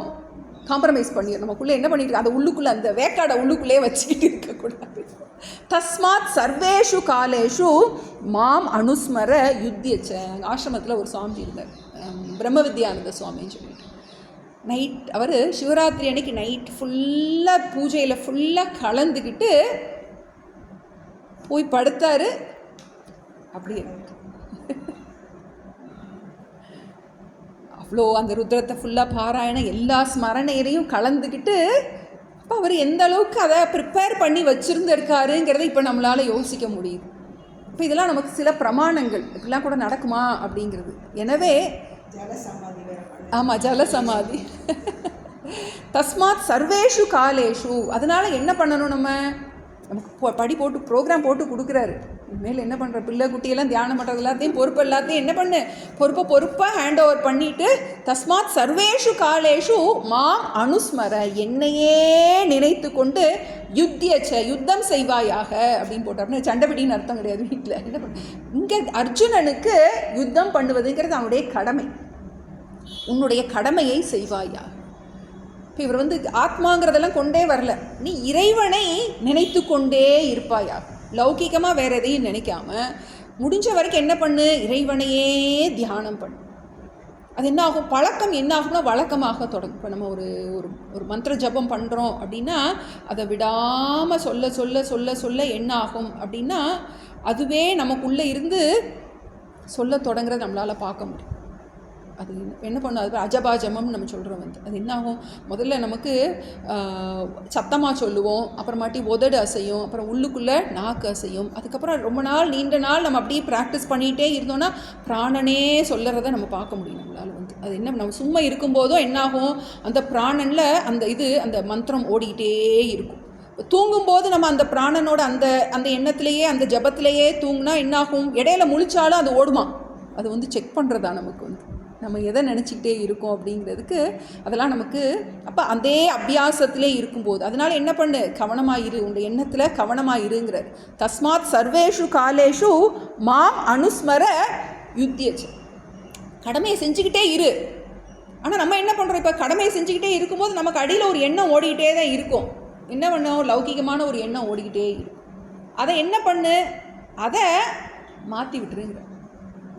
காம்ப்ரமைஸ் பண்ணிடணும். நமக்குள்ளே என்ன பண்ணிட்டு அதை உள்ளுக்குள்ளே அந்த வேக்காடை உள்ளுக்குள்ளே வச்சுக்கிட்டு இருக்கக்கூடாது. தஸ்மாத் சர்வேஷு காலேஷு மாம் அனுஸ்மர யுத்தியச்ச. ஆசிரமத்தில் ஒரு சுவாமி இருந்தார், பிரம்ம வித்யானந்த சுவாமின்னு சொல்லிட்டு. நைட் அவர் சிவராத்திரி அன்னைக்கு நைட் ஃபுல்லாக பூஜையில் ஃபுல்லாக கலந்துக்கிட்டு போய் படுத்தார். அப்படியே அவ்வளோ அந்த ருத்ரத்தை ஃபுல்லாக பாராயணம் எல்லா ஸ்மரணையிலையும் கலந்துக்கிட்டு இப்போ அவர் எந்த அளவுக்கு அதை ப்ரிப்பேர் பண்ணி வச்சுருந்துருக்காருங்கிறத இப்போ நம்மளால் யோசிக்க முடியுது. இப்போ இதெல்லாம் நமக்கு சில பிரமாணங்கள், இப்படிலாம் கூட நடக்குமா அப்படிங்கிறது. எனவே ஆமாம், ஜலசமாதி. தஸ்மாத் சர்வேஷு காலேஷு. அதனால் என்ன பண்ணணும், நமக்கு படி போட்டு ப்ரோக்ராம் போட்டு கொடுக்குறாரு. இனிமேல் என்ன பண்ணுற, பிள்ளை குட்டியெல்லாம் தியானம் பண்ணுறது எல்லாத்தையும் பொறுப்பு எல்லாத்தையும் என்ன பண்ணு, பொறுப்பாக ஹேண்ட் ஓவர் பண்ணிவிட்டு தஸ்மாத் சர்வேஷு காலேஷு மாம் அனுஸ்மர, என்னையே நினைத்து கொண்டு யுத்தியச்ச, யுத்தம் செய்வாயாக அப்படின்னு போட்டார். சண்டைபிடின்னு அர்த்தம் கிடையாது வீட்டில். என்ன பண்ண, இங்கே அர்ஜுனனுக்கு யுத்தம் பண்ணுவதுங்கிறது அவனுடைய கடமை. உன்னுடைய கடமையை செய்வாயாக. இப்போ இவர் ஆத்மாங்கிறதெல்லாம் கொண்டே வரல, நீ இறைவனை நினைத்து கொண்டே இருப்பாயா. லௌகிகமாக வேறு எதையும் நினைக்காம முடிஞ்ச வரைக்கும் என்ன பண்ணு, இறைவனையே தியானம் பண்ணு. அது என்ன ஆகும், பழக்கம் என்ன ஆகும்னா வழக்கமாக தொடங்கும். இப்போ நம்ம ஒரு மந்திர ஜபம் பண்ணுறோம் அப்படின்னா அதை விடாமல் சொல்ல சொல்ல சொல்ல சொல்ல என்ன ஆகும் அப்படின்னா அதுவே நமக்குள்ளே இருந்து சொல்ல தொடங்குறத நம்மளால் பார்க்க முடியும். அது என்ன பண்ணும், அது அஜபாஜமம்னு நம்ம சொல்கிறோம். அது என்ன ஆகும், முதல்ல நமக்கு சத்தமாக சொல்லுவோம், அப்புறமாட்டி உதடு அசையும், அப்புறம் உள்ளுக்குள்ளே நாக்கு அசையும். அதுக்கப்புறம் ரொம்ப நாள் நீண்ட நாள் நம்ம அப்படியே ப்ராக்டிஸ் பண்ணிகிட்டே இருந்தோன்னா பிராணனே சொல்லுறத நம்ம பார்க்க முடியும் நம்மளால். அது என்ன, நம்ம சும்மா இருக்கும்போதும் என்னாகும், அந்த பிராணனில் அந்த மந்திரம் ஓடிக்கிட்டே இருக்கும். தூங்கும்போது நம்ம அந்த பிராணனோட அந்த எண்ணத்திலேயே அந்த ஜபத்திலேயே தூங்குனா என்னாகும், இடையில முழிச்சாலும் அது ஓடுமா. அது செக் பண்ணுறதா நமக்கு நம்ம எதை நினச்சிக்கிட்டே இருக்கோம் அப்படிங்கிறதுக்கு அதெல்லாம் நமக்கு. அப்போ அதே அபியாசத்திலே இருக்கும்போது அதனால் என்ன பண்ணு, கவனமாக இரு, உங்கள் எண்ணத்தில் கவனமாக இருங்கிறார். தஸ்மாத் சர்வேஷு காலேஷு மாம் அனுஸ்மர யுத்தியச்ச, கடமையை செஞ்சுக்கிட்டே இரு. ஆனால் நம்ம என்ன பண்ணுறோம், இப்போ கடமையை செஞ்சுக்கிட்டே இருக்கும்போது நமக்கு அடியில் ஒரு எண்ணம் ஓடிக்கிட்டே தான் இருக்கும். என்ன பண்ணோம், லௌகிகமான ஒரு எண்ணம் ஓடிக்கிட்டே இருக்கும். அதை என்ன பண்ணு, அதை மாற்றி விட்டுருங்கிற.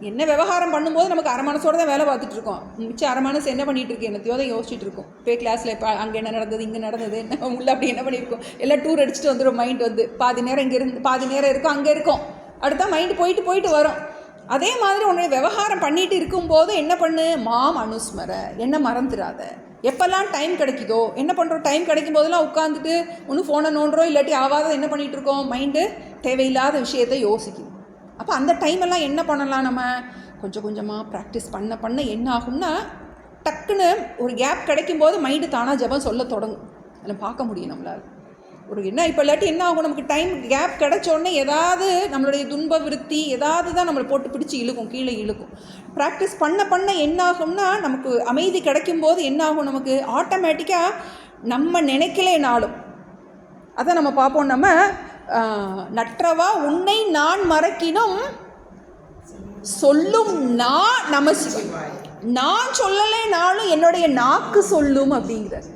என்ன விவகாரம் பண்ணும்போது நமக்கு அரை மனசோடு தான் வேலை பார்த்துட்டு இருக்கோம். மிச்சம் அரை மனசு என்ன பண்ணிகிட்டு இருக்கு, என்னத்தையோ தான் யோசிச்சுட்டு இருக்கோம். இப்போ கிளாஸில் இப்போ அங்கே என்ன நடந்தது, இங்கே நடந்தது, என்ன உள்ள அப்படி என்ன பண்ணியிருக்கோம், எல்லாம் டூர் அடிச்சுட்டு வந்துடும். மைண்ட் பாதி நேரம் இங்கே இருந்து பாதி நேரம் இருக்கும், அங்கே இருக்கும். அடுத்த மைண்டு போயிட்டு வரும். அதே மாதிரி உன்னுடைய விவகாரம் பண்ணிட்டு இருக்கும்போது என்ன பண்ணு, மாம் அனுஸ்மர, என்ன மறந்துடாத. எப்போல்லாம் டைம் கிடைக்குதோ என்ன பண்ணுறோம், டைம் கிடைக்கும் போதெல்லாம் உட்காந்துட்டு ஒன்று ஃபோனை நோண்டுறோம், இல்லாட்டி ஆகாத என்ன பண்ணிகிட்டு இருக்கோம், மைண்டு தேவையில்லாத விஷயத்தை யோசிக்குது. அப்போ அந்த டைமெல்லாம் என்ன பண்ணலாம், நம்ம கொஞ்சம் கொஞ்சமாக ப்ராக்டிஸ் பண்ண என்ன ஆகும்னா டக்குன்னு ஒரு கேப் கிடைக்கும் போது மைண்டு தானாக ஜபம் சொல்ல தொடங்கும். அதில் பார்க்க முடியும் நம்மளால். ஒரு என்ன இப்போ இல்லாட்டி என்ன ஆகும், நமக்கு டைம் கேப் கிடைச்சோடனே ஏதாவது நம்மளுடைய துன்ப விருத்தி ஏதாவது தான் நம்மளை போட்டு பிடிச்சி இழுக்கும், கீழே இழுக்கும். ப்ராக்டிஸ் பண்ண பண்ண என்ன ஆகும்னா நமக்கு அமைதி கிடைக்கும் போது என்ன ஆகும், நமக்கு ஆட்டோமேட்டிக்காக நம்ம நினைக்கலேனாலும் அதை நம்ம பார்ப்போம். நம்ம நற்றவா உன்னை நான் மறக்கினும் சொல்லும் நான் நமசிவாய், நான் சொல்லலைனாலும் என்னுடைய நாக்கு சொல்லும் அப்படிங்கிறார்.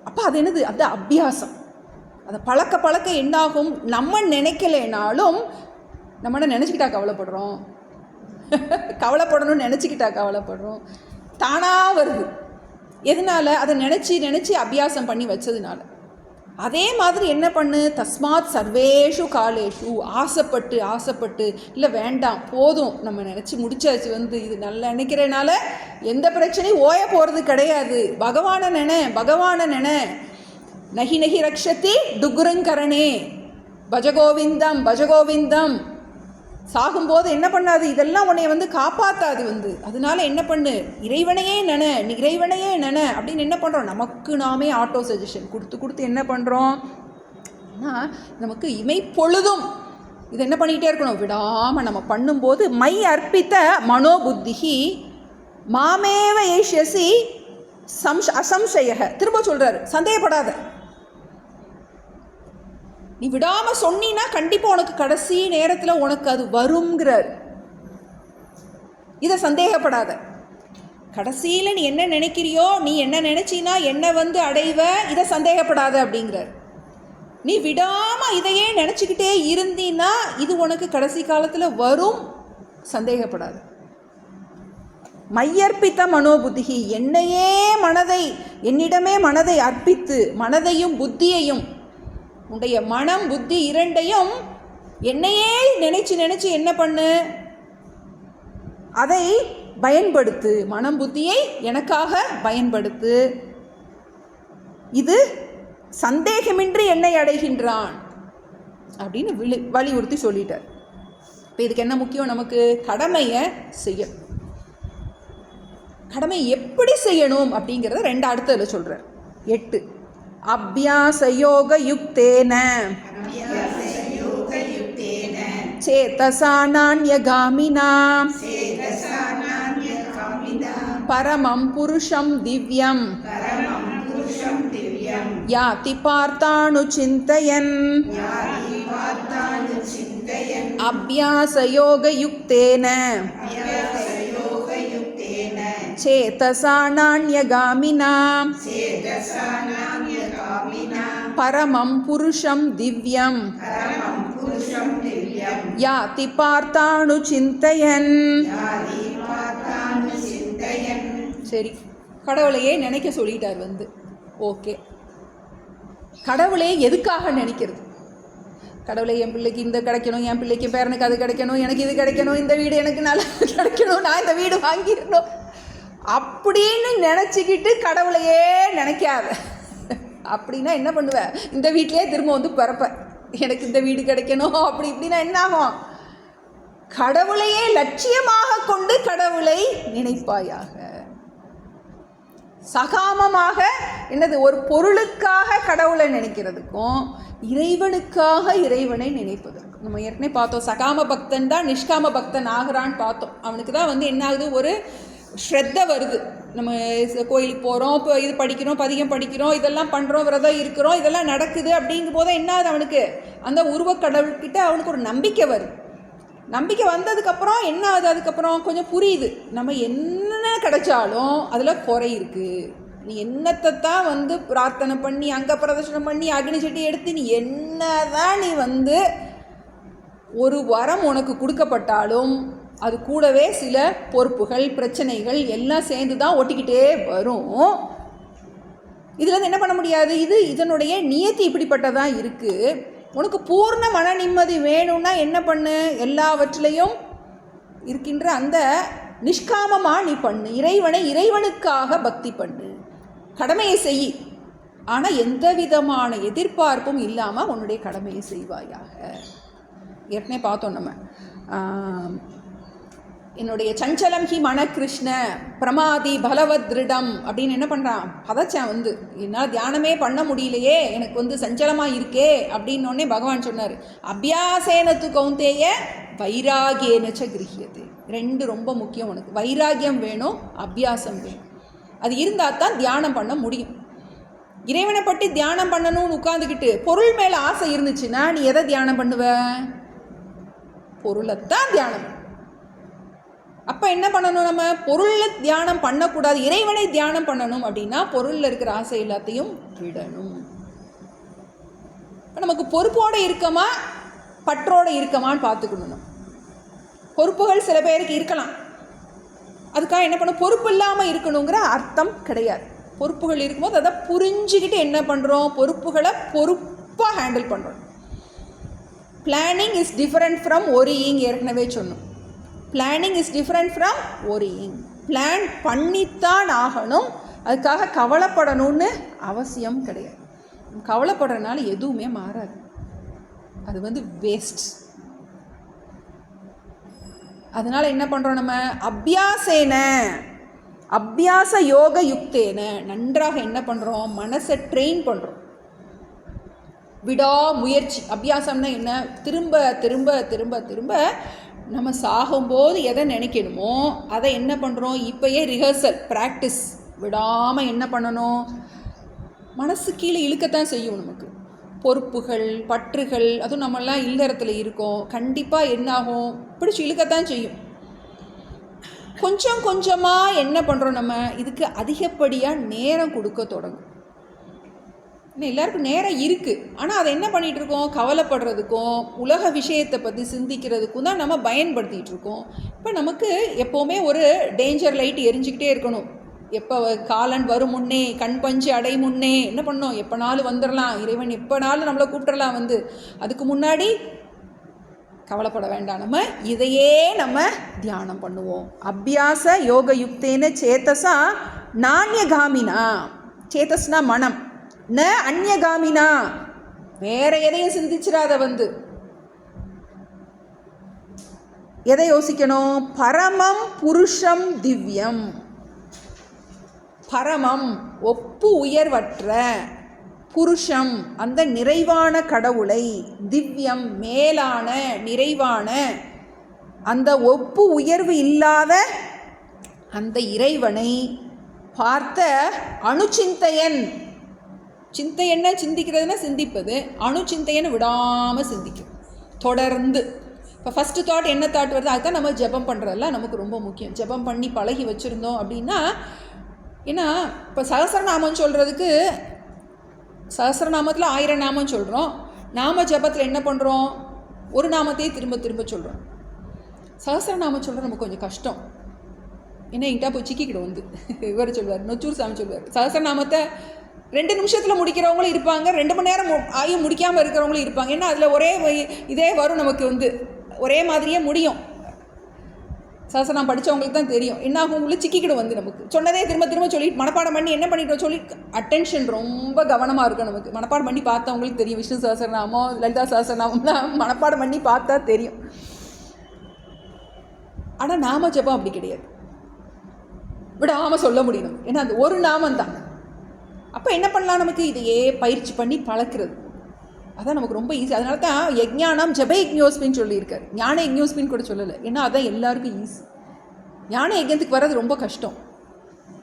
அப்போ அது என்னது, அது அபியாசம். அதை பழக்க பழக்க என்னாகும், நம்ம நினைக்கலைனாலும் நம்ம நினச்சிக்கிட்டா கவலைப்படுறோம், கவலைப்படணும்னு நினச்சிக்கிட்டா கவலைப்படுறோம், தானாக வருது. எதனால், அதை நினச்சி அபியாசம் பண்ணி வச்சதுனால. அதே மாதிரி என்ன பண்ணு, தஸ்மாத் சர்வேஷு காலேஷு, ஆசைப்பட்டு இல்லை வேண்டாம் போதும் நம்ம நினச்சி முடிச்சாச்சு, இது நல்லா நினைக்கிறனால எந்த பிரச்சனையும் ஓய போகிறது கிடையாது, பகவானை நினை. நகி நகி ரக்ஷதி டுகுரங்கரணே, பஜகோவிந்தம். சாகும்போது என்ன பண்ணாது, இதெல்லாம் உன்னை காப்பாற்றாது. அதனால என்ன பண்ணு, இறைவனையே நினை அப்படின்னு என்ன பண்ணுறோம், நமக்கு நாமே ஆட்டோ சஜஷன் கொடுத்து என்ன பண்ணுறோம், நமக்கு இமைப்பொழுதும் இது என்ன பண்ணிக்கிட்டே இருக்கணும், விடாமல் நம்ம பண்ணும்போது மை அர்ப்பித்த மனோபுத்திகி மாமேவ ஏஷ்யசி அசம்சய. திரும்ப சொல்கிறாரு, சந்தேகப்படாத, நீ விடாமல் சொன்னீன்னா கண்டிப்பாக உனக்கு கடைசி நேரத்தில் உனக்கு அது வருங்கிறார். இதை சந்தேகப்படாத, கடைசியில் நீ என்ன நினைக்கிறியோ, நீ என்ன நினச்சினா என்ன அடைவ, இதை சந்தேகப்படாத அப்படிங்கிறார். நீ விடாமல் இதையே நினச்சிக்கிட்டே இருந்தீன்னா இது உனக்கு கடைசி காலத்தில் வரும், சந்தேகப்படாது. மையர்ப்பித்த மனோபுத்திகி, என்னிடமே மனதை அர்ப்பித்து, மனதையும் புத்தியையும், உன்னுடைய மனம் புத்தி இரண்டையும் என்னையே நினைச்சு என்ன பண்ணு, அதை பயன்படுத்து, மனம் புத்தியை எனக்காக பயன்படுத்து. இது சந்தேகமின்றி என்னை அடைகின்றான் அப்படின்னு வலியுறுத்தி சொல்லிட்டார். இப்போ இதுக்கு என்ன முக்கியம், நமக்கு கடமையை செய்ய, கடமை எப்படி செய்யணும் அப்படிங்கிறத 2 அடுத்ததில் சொல்கிறார். 8 அபியாசயோக யுக்தேன சேதசா நான்யகாமினா பரமம் புருஷம் திவ்யம் யாதி பார்த்தானு சிந்தயன். அபியாசயோக யுக்தேன சேதசா நான்யகாமினா பரமம் புருஷம் திவ்யம் யாதி பார்த்தானு சிந்தயன். சரி, கடவுளையே நினைக்க சொல்லிட்டார். ஓகே, கடவுளே எதுக்காக நினைக்கிறது, கடவுளை என் பிள்ளைக்கு இந்த கிடைக்கணும், என் பிள்ளைக்கு பேரனுக்கு அது கிடைக்கணும், எனக்கு இது கிடைக்கணும், இந்த வீடு எனக்கு நல்லா கிடைக்கணும், நான் இந்த வீடு வாங்கிடணும் அப்படின்னு நினச்சிக்கிட்டு கடவுளையே நினைக்காத. அப்படின்னா என்ன பண்ணுவேன், இந்த வீட்டிலே திரும்ப பிறப்பேன், எனக்கு இந்த வீடு கிடைக்கணும் அப்படி இப்படின்னா என்ன ஆகும், கடவுளையே லட்சியமாக கொண்டு கடவுளை நினைப்பாயாக. சகாமமாக என்னது, ஒரு பொருளுக்காக கடவுளை நினைக்கிறதுக்கும் இறைவனுக்காக இறைவனை நினைப்பதற்கும். நம்ம ஏற்கனவே பார்த்தோம், சகாம பக்தன் தான் நிஷ்காம பக்தன் ஆகிறான்னு பார்த்தோம். அவனுக்கு தான் என்ன ஆகுது, ஒரு ஸ்ரத்த வருது. நம்ம கோயிலுக்கு போகிறோம், இப்போ இது படிக்கிறோம், பதிகம் படிக்கிறோம், இதெல்லாம் பண்ணுறோம், விரதம் இருக்கிறோம், இதெல்லாம் நடக்குது. அப்படிங்கும் போது என்ன ஆகுது, அவனுக்கு அந்த உருவக்கடவுள்கிட்ட அவனுக்கு ஒரு நம்பிக்கை வருது. நம்பிக்கை வந்ததுக்கப்புறம் என்ன ஆகுது, அதுக்கப்புறம் கொஞ்சம் புரியுது, நம்ம என்ன கிடைச்சாலும் அதில் குறை இருக்குது. நீ என்னத்தை தான் பிரார்த்தனை பண்ணி அங்கே பிரதர்ஷனம் பண்ணி அக்னி சட்டி எடுத்து நீ என்ன தான் நீ ஒரு வரம் உனக்கு கொடுக்கப்பட்டாலும் அது கூடவே சில பொறுப்புகள் பிரச்சனைகள் எல்லாம் சேர்ந்து தான் ஒட்டிக்கிட்டே வரும். இதில் என்ன பண்ண முடியாது, இதனுடைய நியத்தி இப்படிப்பட்டதாக இருக்குது. உனக்கு பூர்ண மன நிம்மதி வேணும்னா என்ன பண்ணு, எல்லாவற்றிலையும் இருக்கின்ற அந்த நிஷ்காமமாக நீ பண்ணு, இறைவனுக்காக பக்தி பண்ணு, கடமையை செய். ஆனால் எந்த விதமான எதிர்பார்ப்பும் இல்லாமல் உன்னுடைய கடமையை செய்வாயாக. ஏற்கனவே பார்த்தோம் நம்ம என்னுடைய சஞ்சலம் ஹி மன கிருஷ்ண பிரமாதி பலவத் திருடம் அப்படின்னு என்ன பண்ணுறான், பதச்சான் வந்து என்னால் தியானமே பண்ண முடியலையே, எனக்கு வந்து சஞ்சலமாக இருக்கே அப்படின்னோடனே பகவான் சொன்னார், அபியாசேனத்து கௌந்தேய வைராகியேனச்ச கிரகியது. ரெண்டு ரொம்ப முக்கியம். உனக்கு வைராகியம் வேணும், அபியாசம் வேணும். அது இருந்தால் தான் தியானம் பண்ண முடியும். இறைவனை பற்றி தியானம் பண்ணணும்னு உட்காந்துக்கிட்டு பொருள் மேலே ஆசை இருந்துச்சுன்னா நீ எதை தியானம் பண்ணுவ? பொருளைத்தான் தியானம். அப்போ என்ன பண்ணணும், நம்ம பொருளை தியானம் பண்ணக்கூடாது, இறைவனை தியானம் பண்ணணும் அப்படின்னா பொருளில் இருக்கிற ஆசை எல்லாத்தையும் விடணும். இப்போ நமக்கு பொறுப்போடு இருக்கமா பற்றோடு இருக்கமான்னு பார்த்துக்கணும். பொறுப்புகள் சில பேருக்கு இருக்கலாம், அதுக்காக என்ன பண்ணணும், பொறுப்பு இல்லாமல் இருக்கணுங்கிற அர்த்தம் கிடையாது. பொறுப்புகள் இருக்கும்போது அதை புரிஞ்சுக்கிட்டு என்ன பண்ணுறோம், பொறுப்புகளை பொறுப்பாக ஹேண்டில் பண்ணுறோம். Planning is different from worrying. ஏற்கனவே சொன்னோம், planning is different from worrying. Plan பண்ணித்தான் ஆகணும், அதுக்காக கவலைப்படணும்னு அவசியம் கிடையாது. கவலைப்படுறதுனால எதுவுமே மாறாது, அது வந்து வேஸ்ட். அதனால் என்ன பண்ணுறோம், நம்ம அபியாசேன அபியாச யோக யுக்தேன நன்றாக என்ன பண்ணுறோம், மனசை ட்ரெயின் பண்ணுறோம். விடாமுயற்சி. அபியாசம்னா என்ன, திரும்ப திரும்ப திரும்ப திரும்ப நம்ம சாகும்போது எதை நினைக்கணுமோ அதை என்ன பண்ணுறோம், இப்போயே ரிஹர்சல் ப்ராக்டிஸ் விடாமல் என்ன பண்ணணும், மனசு கீழே இழுக்கத்தான் செய்யும். நமக்கு பொறுப்புகள் பற்றுகள் அதுவும் நம்மெல்லாம் இல்லறத்தில் இருக்கோம், கண்டிப்பாக என்னாகும், பிடிச்சி இழுக்கத்தான் செய்யும். கொஞ்சம் கொஞ்சமாக என்ன பண்ணுறோம், நம்ம இதுக்கு அதிகப்படியாக நேரம் கொடுக்க தொடங்கும். இன்னும் எல்லாருக்கும் நேரம் இருக்குது, ஆனால் அதை என்ன பண்ணிகிட்ருக்கோம், கவலைப்படுறதுக்கும் உலக விஷயத்தை பற்றி சிந்திக்கிறதுக்கும் தான் நம்ம பயன்படுத்திகிட்டு இருக்கோம். இப்போ நமக்கு எப்போவுமே ஒரு டேஞ்சர் லைட் எரிஞ்சிக்கிட்டே இருக்கணும். எப்போ காலன் வரும் முன்னே, கண் பஞ்சு அடை முன்னே என்ன பண்ணோம், எப்போனாலும் வந்துடலாம், இறைவன் எப்போனாலும் நம்மளை கூப்பிடலாம் வந்து, அதுக்கு முன்னாடி கவலைப்பட வேண்டாம், நம்ம இதையே நம்ம தியானம் பண்ணுவோம். அபியாச யோக யுக்தேன சேத்தசா நானியகாமினா. சேத்தஸ்னா மனம், ந அந்நியகாமினா வேற எதையும் சிந்திச்சிடாத வந்து எதை யோசிக்கணும், பரமம் புருஷம் திவ்யம். பரமம் ஒப்பு உயர்வற்ற, புருஷம் அந்த நிறைவான கடவுளை, திவ்யம் மேலான நிறைவான அந்த ஒப்பு உயர்வு இல்லாத அந்த இறைவனை பார்த்த அணுச்சிந்தையன். சிந்தையன்னா சிந்திக்கிறதுனா சிந்திப்பது, அணுச்சிந்தையன் விடாமல் சிந்திக்கும் தொடர்ந்து. இப்போ ஃபஸ்ட்டு தாட் என்ன தாட் வருது, அதுதான் நம்ம ஜெபம் பண்ணுறதெல்லாம் நமக்கு ரொம்ப முக்கியம். ஜெபம் பண்ணி பழகி வச்சுருந்தோம் அப்படின்னா, ஏன்னா இப்போ சகஸ்ரநாமம் சொல்கிறதுக்கு சகஸ்ரநாமத்தில் 1000 நாமம் சொல்கிறோம், நாம ஜபத்தில் என்ன பண்ணுறோம், ஒரு நாமத்தையே திரும்ப திரும்ப சொல்கிறோம். சகஸ்ரநாமம் சொல்கிறது நமக்கு கொஞ்சம் கஷ்டம், ஏன்னா என்கிட்ட போய் சிக்கிக்கிடும் வந்து. இவர் சொல்வார், நொச்சூர் சாமி சொல்வார், சகஸ்ரநாமத்தை 2 நிமிஷத்தில் முடிக்கிறவங்களும் இருப்பாங்க, 2 மணி நேரம் ஆகி முடிக்காமல் இருக்கிறவங்களும் இருப்பாங்க. ஏன்னா அதில் ஒரே இதே வரும், நமக்கு வந்து ஒரே மாதிரியே முடியும். சகஸ்ரநாமம் படித்தவங்களுக்கு தான் தெரியும், என்ன ஆகும், உங்களுக்கு சிக்கிக்கிடும் வந்து. நமக்கு சொன்னதே திரும்ப திரும்ப சொல்லிட்டு மனப்பாடம் பண்ணி என்ன பண்ணிட்டோம் சொல்லி அட்டென்ஷன் ரொம்ப கவனமாக இருக்கும். நமக்கு மனப்பாடம் பண்ணி பார்த்தவங்களுக்கு தெரியும், விஷ்ணு சகஸ்ரநாமம் லலிதா சகஸ்ரநாமம்லாம் மனப்பாடம் பண்ணி பார்த்தா தெரியும். ஆனால் நாம ஜபம் அப்படி கிடையாது, விடாமல் சொல்ல முடியும், ஏன்னா அது ஒரு நாமம் தான். அப்போ என்ன பண்ணலாம், நமக்கு இதையே பயிற்சி பண்ணி பழக்கிறது, அதான் நமக்கு ரொம்ப ஈஸி. அதனால தான் யஜ்ஞானம் ஜப யஜ்ஞோஸ்மின்னு சொல்லியிருக்காரு, ஞான யஜ்ஞோஸ்மின்னு கூட சொல்லலை, ஏன்னா அதான் எல்லாருக்கும் ஈஸி. ஞான யஜ்ஞத்துக்கு வர்றது ரொம்ப கஷ்டம்,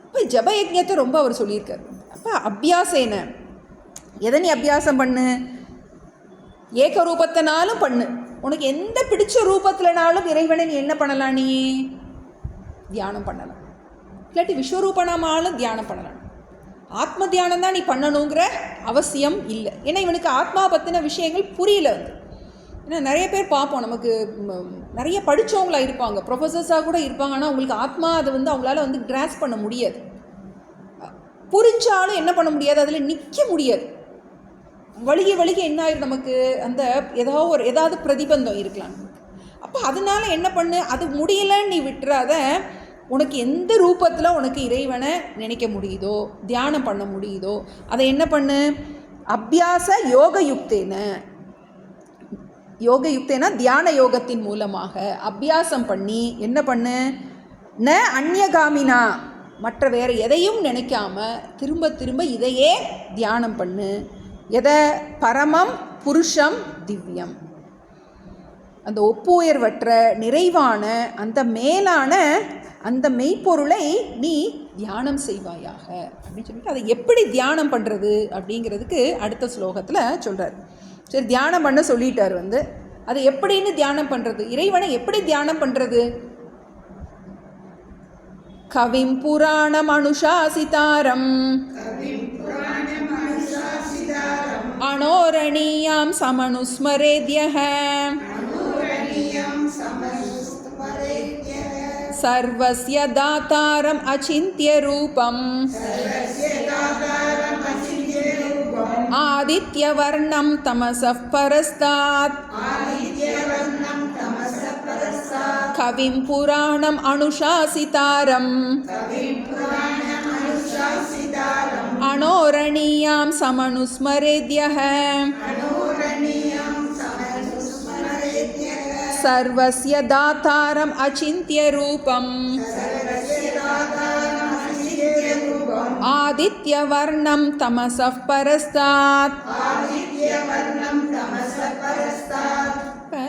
இப்போ ஜப யஜ்ஞத்தை ரொம்ப அவர் சொல்லியிருக்காரு. அப்போ அபியாசேன எதை நீ அபியாசம் பண்ணு, ஏக ரூபத்தினாலும் பண்ணு, உனக்கு எந்த பிடிச்ச ரூபத்தில்னாலும் இறைவனை நீ என்ன பண்ணலாம், நீ தியானம் பண்ணலாம். இல்லாட்டி விஸ்வரூபனாலும் தியானம் பண்ணலாம். ஆத்ம தியானம் தான் நீ பண்ணணுங்கிற அவசியம் இல்லை, ஏன்னா இவனுக்கு ஆத்மா பற்றின விஷயங்கள் புரியல வந்து. ஏன்னா நிறைய பேர் பார்ப்போம், நமக்கு நிறைய படித்தவங்களாக இருப்பாங்க, ப்ரொஃபஸர்ஸாக கூட இருப்பாங்க, ஆனால் அவங்களுக்கு ஆத்மா அதை வந்து அவங்களால வந்து கிராஸ் பண்ண முடியாது, புரிஞ்சாலும் என்ன பண்ண முடியாது, அதில் நிற்க முடியாது. வலிக என்ன ஆயிடும் நமக்கு, அந்த ஏதாவது பிரதிபந்தம் இருக்கலாம். அப்போ அதனால என்ன பண்ணு, அது முடியலைன்னு நீ விட்டுறாத, உனக்கு எந்த ரூபத்தில் உனக்கு இறைவனை நினைக்க முடியுதோ, தியானம் பண்ண முடியுதோ, அதை என்ன பண்ணு, அபியாச யோக யுக்தேன யோக யுக்தேனா தியான யோகத்தின் மூலமாக அபியாசம் பண்ணி என்ன பண்ணு, ந அந்நியகாமினா, மற்ற வேறு எதையும் நினைக்காம திரும்ப திரும்ப இதையே தியானம் பண்ணு. எதை? பரமம் புருஷம் திவ்யம், அந்த ஒப்புயர்வற்ற நிறைவான அந்த மேலான அந்த மெய்ப்பொருளை நீ தியானம் செய்வாயாக அப்படின்னு சொல்லிட்டு அதை எப்படி தியானம் பண்ணுறது அப்படிங்கிறதுக்கு அடுத்த ஸ்லோகத்தில் சொல்கிறார். சரி, தியானம் பண்ண சொல்லிட்டார். அதை எப்படின்னு தியானம் பண்ணுறது, இறைவனை எப்படி தியானம் பண்ணுறது? கவிம் புராணம் அனுசாசிதாரம் அனோரணீயாம் சமனுஸ்மரேத்யஹ சர்வஸ்ய தாதாரம் அசிந்த்ய ரூபம் ஆதித்யவர்ணம் தமசப் பரஸ்தாத் கவிம் புராணம் அனுசாசிதாரம் அனோரணீயாம் சமனுஸ்மரேத்யஹ சர்வஸ்ய தாதாரம் அசிந்த்ய ரூபம் ஆதித்யவர்ணம் தமசப் பரஸ்தாத்.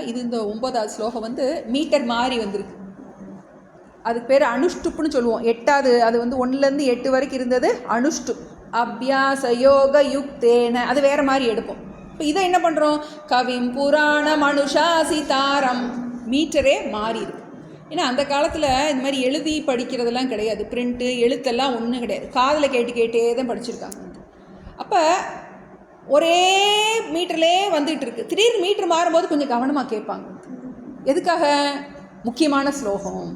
இது இந்த 9வது ஸ்லோகம் மீட்டர் மாறி வந்திருக்கு. அதுக்கு பேர் அனுஷ்டுப்னு சொல்லுவோம். 8வது அது 1லேருந்து 8 வரைக்கும் இருந்தது அனுஷ்டு. அபியாச யோக யுக்தேன அது வேறு மாதிரி எடுப்போம். இப்போ இதை என்ன பண்ணுறோம்? கவிம் புராணம் அனுசாசிதாரம், மீட்டரே மாறி இருக்கு. ஏன்னா அந்த காலத்தில் இந்த மாதிரி எழுதி படிக்கிறதெல்லாம் கிடையாது, பிரிண்ட்டு எழுத்தெல்லாம் ஒன்றும் கிடையாது, காதில் கேட்டே தான் படிச்சிருக்காங்க. அப்போ ஒரே மீட்டர்லேயே வந்துகிட்டு இருக்கு. திடீர்னு மீட்டர் மாறும்போது கொஞ்சம் கவனமாக கேட்பாங்க. எதுக்காக? முக்கியமான ஸ்லோகம்.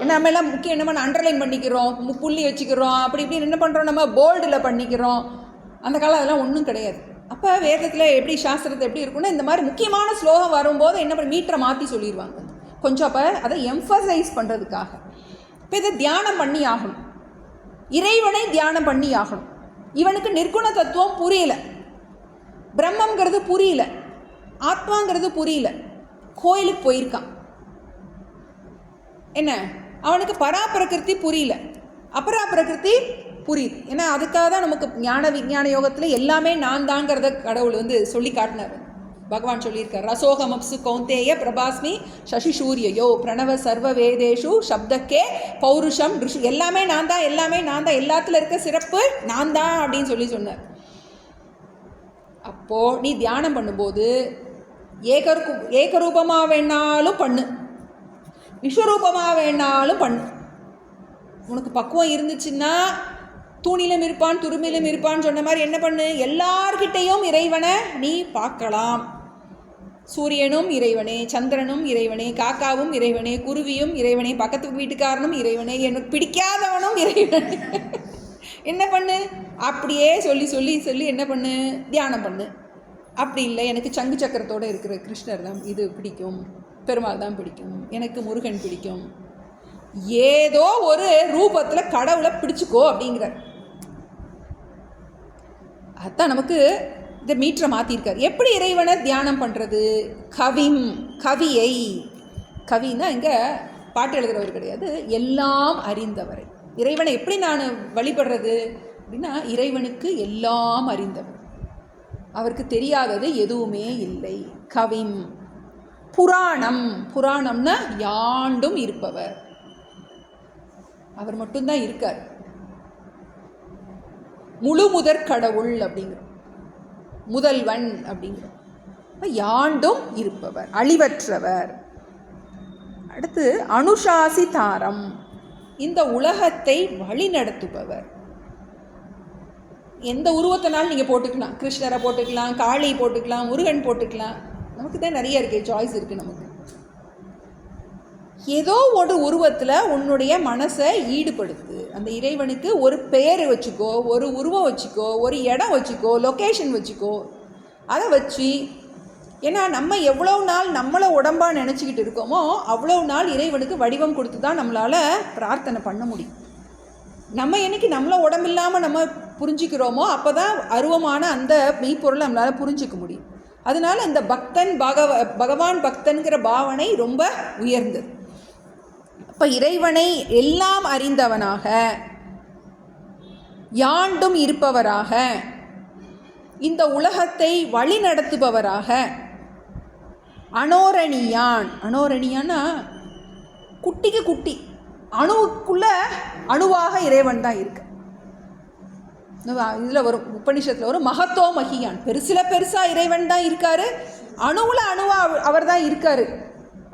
ஏன்னா நம்ம எல்லாம் முக்கியம் என்ன பண்ண அண்டர்லைன் பண்ணிக்கிறோம், புள்ளி வச்சுக்கிறோம், அப்படி இப்படின்னு என்ன பண்ணுறோம், நம்ம போல்டில் பண்ணிக்கிறோம். அந்த காலம் அதெல்லாம் ஒன்றும் கிடையாது. அப்போ வேதத்தில் எப்படி சாஸ்திரத்தை எப்படி இருக்குன்னா, இந்த மாதிரி முக்கியமான ஸ்லோகம் வரும்போது என்ன பண்ண மீட்டரை மாற்றி சொல்லிடுவாங்க கொஞ்சம். அப்போ அதை எம்ஃபசைஸ் பண்ணுறதுக்காக இப்போ இதை தியானம் பண்ணி ஆகணும், இறைவனை தியானம் பண்ணி ஆகணும். இவனுக்கு நிர்குண தத்துவம் புரியல, பிரம்மங்கிறது புரியல, ஆத்மாங்கிறது புரியல, கோயிலுக்கு போயிருக்கான். என்ன, அவனுக்கு பராப்பிரகிருதி புரியல, அபராப்பிரகிருதி புரியுது. ஏன்னா அதுக்காக தான் நமக்கு ஞான விஞ்ஞான யோகத்தில் எல்லாமே நான் தாங்கிறத கடவுள் சொல்லி காட்டினார். பகவான் சொல்லியிருக்கார், ரசோகமப்சு கௌந்தேய பிரபாஸ்மி சசி சூரியயோ பிரணவ சர்வ வேதேஷு சப்தக்கே பௌருஷம் ரிஷு, எல்லாமே நான் தான், எல்லாமே நான் தான், எல்லாத்துல இருக்க சிறப்பு நான் தான் அப்படின்னு சொன்னார். அப்போது நீ தியானம் பண்ணும்போது ஏகரூபமாக வேணாலும் பண்ணு, விஸ்வரூபமாக வேணாலும் பண்ணு. உனக்கு பக்குவம் இருந்துச்சுன்னா தூணிலும் இருப்பான் துருமிலும் இருப்பான்னு சொன்ன மாதிரி என்ன பண்ணு, எல்லார்கிட்டையும் இறைவனை நீ பார்க்கலாம். சூரியனும் இறைவனே, சந்திரனும் இறைவனே, காக்காவும் இறைவனே, குருவியும் இறைவனே, பக்கத்து வீட்டுக்காரனும் இறைவனே, எனக்கு பிடிக்காதவனும் இறைவனே. என்ன பண்ணு, அப்படியே சொல்லி சொல்லி சொல்லி என்ன பண்ணு, தியானம் பண்ணு. அப்படி இல்லை, எனக்கு சங்கு சக்கரத்தோடு இருக்கிற கிருஷ்ணர் தான் இது பிடிக்கும், பெருமாள் தான் பிடிக்கும், எனக்கு முருகன் பிடிக்கும், ஏதோ ஒரு ரூபத்தில் கடவுளை பிடிச்சிக்கோ அப்படிங்கிறார். அதுதான் நமக்கு இந்த மீட்டரை மாற்றிருக்கார். எப்படி இறைவனை தியானம் பண்ணுறது? கவியை, கவின்னா இங்கே பாட்டு எழுதுகிறவர் கிடையாது, எல்லாம் அறிந்தவரை. இறைவனை எப்படி நான் வழிபடுறது அப்படின்னா, இறைவனுக்கு எல்லாம் அறிந்தவர், அவருக்கு தெரியாதது எதுவுமே இல்லை. கவிம் புராணம், புராணம்னா யாண்டும் இருப்பவர், அவர் மட்டும்தான் இருக்கார். முழு முதற் கடவுள் அப்படிங்கிறோம், முதல்வன் அப்படிங்கிறோம். யாண்டும் இருப்பவர், அழிவற்றவர். அடுத்து அனுசாசிதாரம், இந்த உலகத்தை வழி நடத்துபவர். எந்த உருவத்தினாலும் நீங்கள் போட்டுக்கலாம், கிருஷ்ணரை போட்டுக்கலாம், காளி போட்டுக்கலாம், முருகன் போட்டுக்கலாம், நமக்கு தான் நிறைய இருக்குது, சாய்ஸ் இருக்குது நமக்கு. ஏதோ ஒரு உருவத்தில் உன்னுடைய மனசை ஈடுபடுத்து. அந்த இறைவனுக்கு ஒரு பெயர் வச்சுக்கோ, ஒரு உருவம் வச்சுக்கோ, ஒரு இடம் வச்சுக்கோ, லொக்கேஷன் வச்சுக்கோ, அதை வச்சு. ஏன்னா நம்ம எவ்வளோ நாள் நம்மளை உடம்பாக நினச்சிக்கிட்டு இருக்கோமோ அவ்வளோ நாள் இறைவனுக்கு வடிவம் கொடுத்து தான் நம்மளால் பிரார்த்தனை பண்ண முடியும். நம்ம என்னைக்கு நம்மளை உடம்பில்லாமல் நம்ம புரிஞ்சிக்கிறோமோ அப்போ தான் அருவமான அந்த மெய்ப்பொருளை நம்மளால் புரிஞ்சிக்க முடியும். அதனால இந்த பக்தன் பகவான் பக்தன்கிற பாவனை ரொம்ப உயர்ந்தது. இப்போ இறைவனை எல்லாம் அறிந்தவனாக, யாண்டும் இருப்பவராக, இந்த உலகத்தை வழி நடத்துபவராக, அனோரணியான். அனோரணியான்னா குட்டிக்கு குட்டி, அணுவுக்குள்ள அணுவாக இறைவன் தான் இருக்கு. இதில் வரும், உபனிஷத்தில் வரும், மகத்தோ மகியான். பெருசில் பெருசாக இறைவன் தான் இருக்காரு, அணுவில் அணுவாக அவர் தான் இருக்காரு.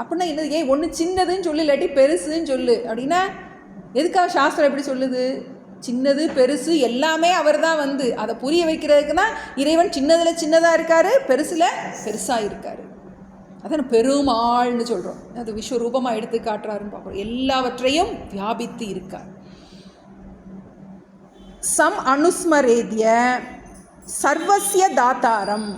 அப்படின்னா என்னது? ஏன் ஒன்று சின்னதுன்னு சொல்லு, இல்லாட்டி பெருசுன்னு சொல்லு அப்படின்னா எதுக்காக சாஸ்திரம் எப்படி சொல்லுது? சின்னது பெருசு எல்லாமே அவர் தான் அதை புரிய வைக்கிறதுக்கு தான் இறைவன் சின்னதில் சின்னதாக இருக்கார், பெருசில் பெருசாக இருக்கார். அதான் பெருமாள்னு சொல்கிறோம். அது விஸ்வரூபமாக எடுத்து காட்டுறாருன்னு பார்க்குறோம். எல்லாவற்றையும் வியாபித்து இருக்கார். சம் அனுஸ்மரேத்ய சர்வஸ்ய தாத்தாரம்.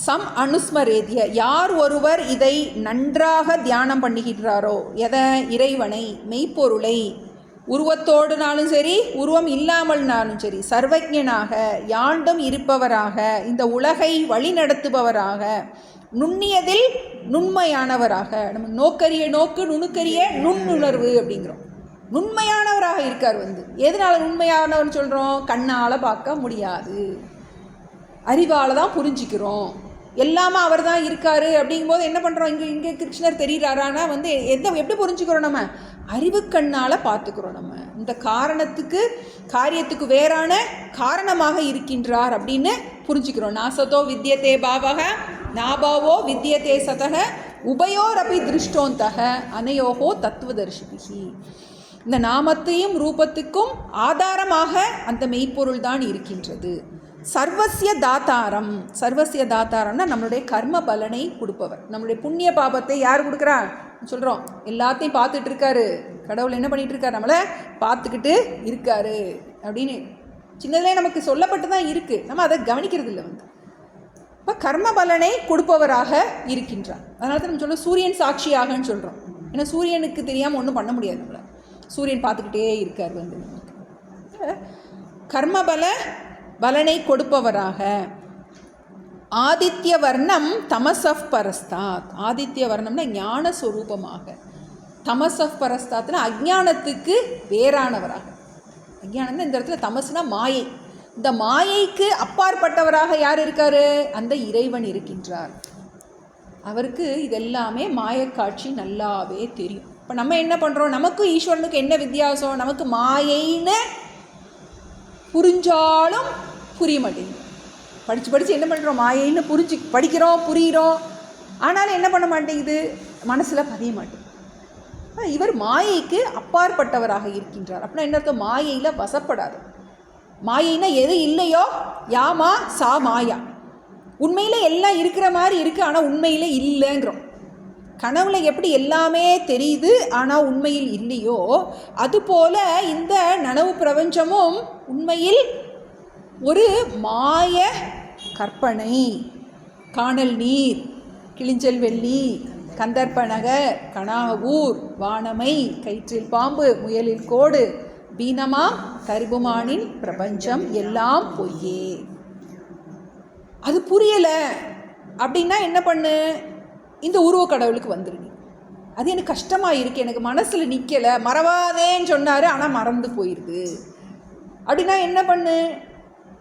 சம் அனுஸ்மரேத்ய, யார் ஒருவர் இதை நன்றாக தியானம் பண்ணுகின்றாரோ, எதை? இறைவனை, மெய்ப்பொருளை, உருவத்தோடுனாலும் சரி உருவம் இல்லாமல்னாலும் சரி, சர்வஜனாக, யாண்டும் இருப்பவராக, இந்த உலகை வழி நடத்துபவராக, நுண்ணியதில் நுண்மையானவராக. நம்ம நோக்கரிய நோக்கு, நுணுக்கரிய நுண்ணுணர்வு அப்படிங்கிறோம். நுண்மையானவராக இருக்கார். எதனால் நுண்மையானவர்னு சொல்கிறோம்? கண்ணால் பார்க்க முடியாது, அறிவால் தான் புரிஞ்சிக்கிறோம். எல்லாமே அவர் தான் இருக்கார் அப்படிங்கும்போது என்ன பண்ணுறோம்? இங்கே கிருஷ்ணர் தெரிகிறாரானா எப்படி புரிஞ்சுக்கிறோம்? நம்ம அறிவு கண்ணால் பார்த்துக்கிறோம். நம்ம இந்த காரியத்துக்கு வேறான காரணமாக இருக்கின்றார் அப்படின்னு புரிஞ்சுக்கிறோம். நாசத்தோ வித்யதே பாவக நாபாவோ வித்யதே சதக உபயோரபி திருஷ்டோந்தக அனையோகோ தத்துவதர்ஷிபிகி. இந்த நாமத்தையும் ரூபத்துக்கும் ஆதாரமாக அந்த மெய்ப்பொருள் தான் இருக்கின்றது. சர்வசிய தாத்தாரம். சர்வசிய தாத்தாரம்னா நம்மளுடைய கர்ம பலனை கொடுப்பவர். நம்மளுடைய புண்ணிய பாபத்தை யார் கொடுக்குறா? சொல்கிறோம், எல்லாத்தையும் பார்த்துட்டு இருக்காரு கடவுள். என்ன பண்ணிகிட்டு இருக்காரு? நம்மளை பார்த்துக்கிட்டு இருக்காரு அப்படின்னு சின்னதுலேயே நமக்கு சொல்லப்பட்டு தான் இருக்குது. நம்ம அதை கவனிக்கிறது இல்லை. இப்போ கர்ம பலனை கொடுப்பவராக இருக்கின்றார். அதனால தான் நம்ம சொல்ல சூரியன் சாட்சியாகன்னு சொல்கிறோம். ஏன்னா சூரியனுக்கு தெரியாமல் ஒன்றும் பண்ண முடியாது. நம்மளை சூரியன் பார்த்துக்கிட்டே இருக்கார். நமக்கு கர்மபல பலனை கொடுப்பவராக. ஆதித்ய வர்ணம் தமசஃப் பரஸ்தாத். ஆதித்ய வர்ணம்னா ஞான ஸ்வரூபமாக, தமசஃப் பரஸ்தாத்னா அஜ்ஞானத்துக்கு வேறானவராக. அஜ்ஞானம் இந்த இடத்துல தமசுனா மாயை. இந்த மாயைக்கு அப்பாற்பட்டவராக யார் இருக்காரு? அந்த இறைவன் இருக்கின்றார். அவருக்கு இதெல்லாமே மாயக்காட்சி நல்லாவே தெரியும். இப்போ நம்ம என்ன பண்ணுறோம்? நமக்கும் ஈஸ்வரனுக்கு என்ன வித்தியாசம்? நமக்கு மாயைன்னு புரிஞ்சாலும் புரிய மாட்டேங்குது. படித்து என்ன பண்ணுறோம்? மாயைன்னு படிக்கிறோம், புரிகிறோம். ஆனாலும் என்ன பண்ண மாட்டேங்குது? மனசில் பதிய மாட்டேங்குது. இவர் மாயைக்கு அப்பாற்பட்டவராக இருக்கின்றார். அப்படின்னா என்ன அர்த்தம்? மாயையில் வசப்படாது. மாயைன்னா எது இல்லையோ யாமா சா மாயா. உண்மையில் எல்லாம் இருக்கிற மாதிரி இருக்குது, ஆனால் உண்மையில் இல்லைங்கிறோம். கனவுல எப்படி எல்லாமே தெரியுது ஆனால் உண்மையில் இல்லையோ, அதுபோல் இந்த நனவு பிரபஞ்சமும் உண்மையில் ஒரு மாய கற்பனை. காணல் நீர், கிளிஞ்சல் வெள்ளி, கந்தர்ப்பநகர், கனாவூர், வானமை, கயிற்றில் பாம்பு, முயலில் கோடு, பீனமாம் தரிபுமானின் பிரபஞ்சம் எல்லாம் பொய்யே. அது புரியலை அப்படின்னா என்ன பண்ணு? இந்த உருவ கடவுளுக்கு வந்துருங்க. அது எனக்கு கஷ்டமாக இருக்குது, எனக்கு மனசில் நிற்கலை, மறவாதேன்னு சொன்னார் ஆனால் மறந்து போயிடுது அப்படின்னா என்ன பண்ணு?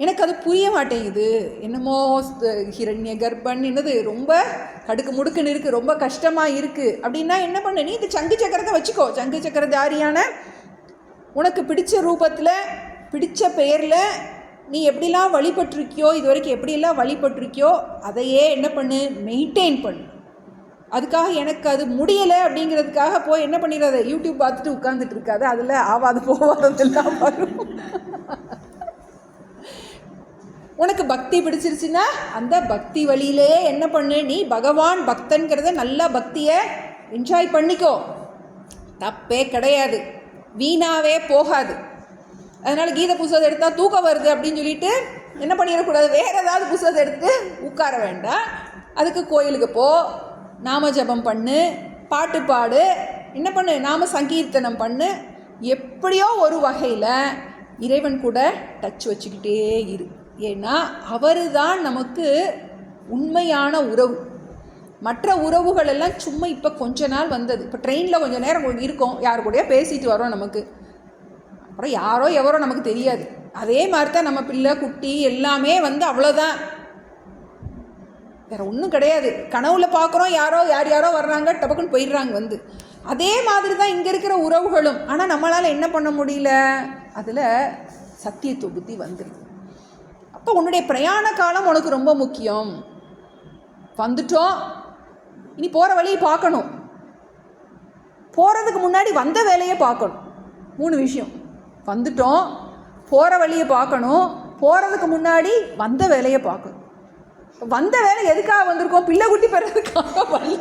எனக்கு அது புரிய மாட்டேங்குது. என்னமோ ஹிரண்ய கர்ப்பன் என்னது ரொம்ப கடுக்கு முடுக்குன்னு இருக்குது, ரொம்ப கஷ்டமாக இருக்குது அப்படின்னா என்ன பண்ணு? நீ இந்த சங்கு சக்கரத்தை வச்சுக்கோ. சங்கு சக்கரதாரியான உனக்கு பிடிச்ச ரூபத்தில், பிடிச்ச பெயரில் நீ எப்படிலாம் வழிபட்டிருக்கியோ, இது வரைக்கும் எப்படியெல்லாம் வழிபட்டிருக்கியோ அதையே என்ன பண்ணு? மெயின்டைன் பண்ணு. அதுக்காக எனக்கு அது முடியலை அப்படிங்கிறதுக்காக போய் என்ன பண்ணிடாத? யூடியூப் பார்த்துட்டு உட்காந்துட்டு இருக்காது. அதில் ஆவாது போவாதெல்லாம் வரும். உனக்கு பக்தி பிடிச்சிருச்சுன்னா அந்த பக்தி வழியிலேயே என்ன பண்ணு? நீ பகவான் பக்தன்கிறத நல்லா பக்தியை என்ஜாய் பண்ணிக்கோ. தப்பே கிடையாது, வீணாவே போகாது. அதனால் கீதை புஸ்தகம் எடுத்தால் தூக்கம் வருது அப்படின்னு சொல்லிட்டு என்ன பண்ணிடக்கூடாது? வேறு ஏதாவது புஸ்தகத்தை எடுத்து உட்கார வேண்டாம். அதுக்கு கோயிலுக்கு போ, நாம ஜபம் பண்ணு, பாட்டு பாடு, என்ன பண்ணு? நாம சங்கீர்த்தனம் பண்ணு. எப்படியோ ஒரு வகையில் இறைவன் கூட டச் வச்சுக்கிட்டே இரு. ஏன்னா அவர் தான் நமக்கு உண்மையான உறவு. மற்ற உறவுகள் எல்லாம் சும்மா இப்போ கொஞ்ச நாள் வந்தது. இப்போ ட்ரெயினில் கொஞ்சம் நேரம் இருக்கோம், யார் கூடயோ பேசிட்டு வரோம், நமக்கு அப்புறம் யாரோ எவரோ நமக்கு தெரியாது. அதே மாதிரி தான் நம்ம பிள்ளை குட்டி எல்லாமே அவ்வளோதான், வேறு ஒன்றும் கிடையாது. கனவுல பார்க்குறோம், யார் யாரோ வர்றாங்க, டபக்குன்னு போயிடுறாங்க. அதே மாதிரி தான் இங்கே இருக்கிற உறவுகளும். ஆனால் நம்மளால் என்ன பண்ண முடியல, அதில் சத்தியத்துவ புத்தி வந்துடுது. அப்போ உன்னுடைய பிரயாண காலம் உனக்கு ரொம்ப முக்கியம். வந்துட்டோம், இனி போகிற வழியை பார்க்கணும். போகிறதுக்கு முன்னாடி வந்த வேலையை பார்க்கணும். 3 விஷயம். வந்துட்டோம், போகிற வழியை பார்க்கணும், போகிறதுக்கு முன்னாடி வந்த வேலையை பார்க்கணும். வந்த வேலை எதுக்காக வந்திருக்கோம்? பிள்ளை குட்டி பெறதுக்காக வரல.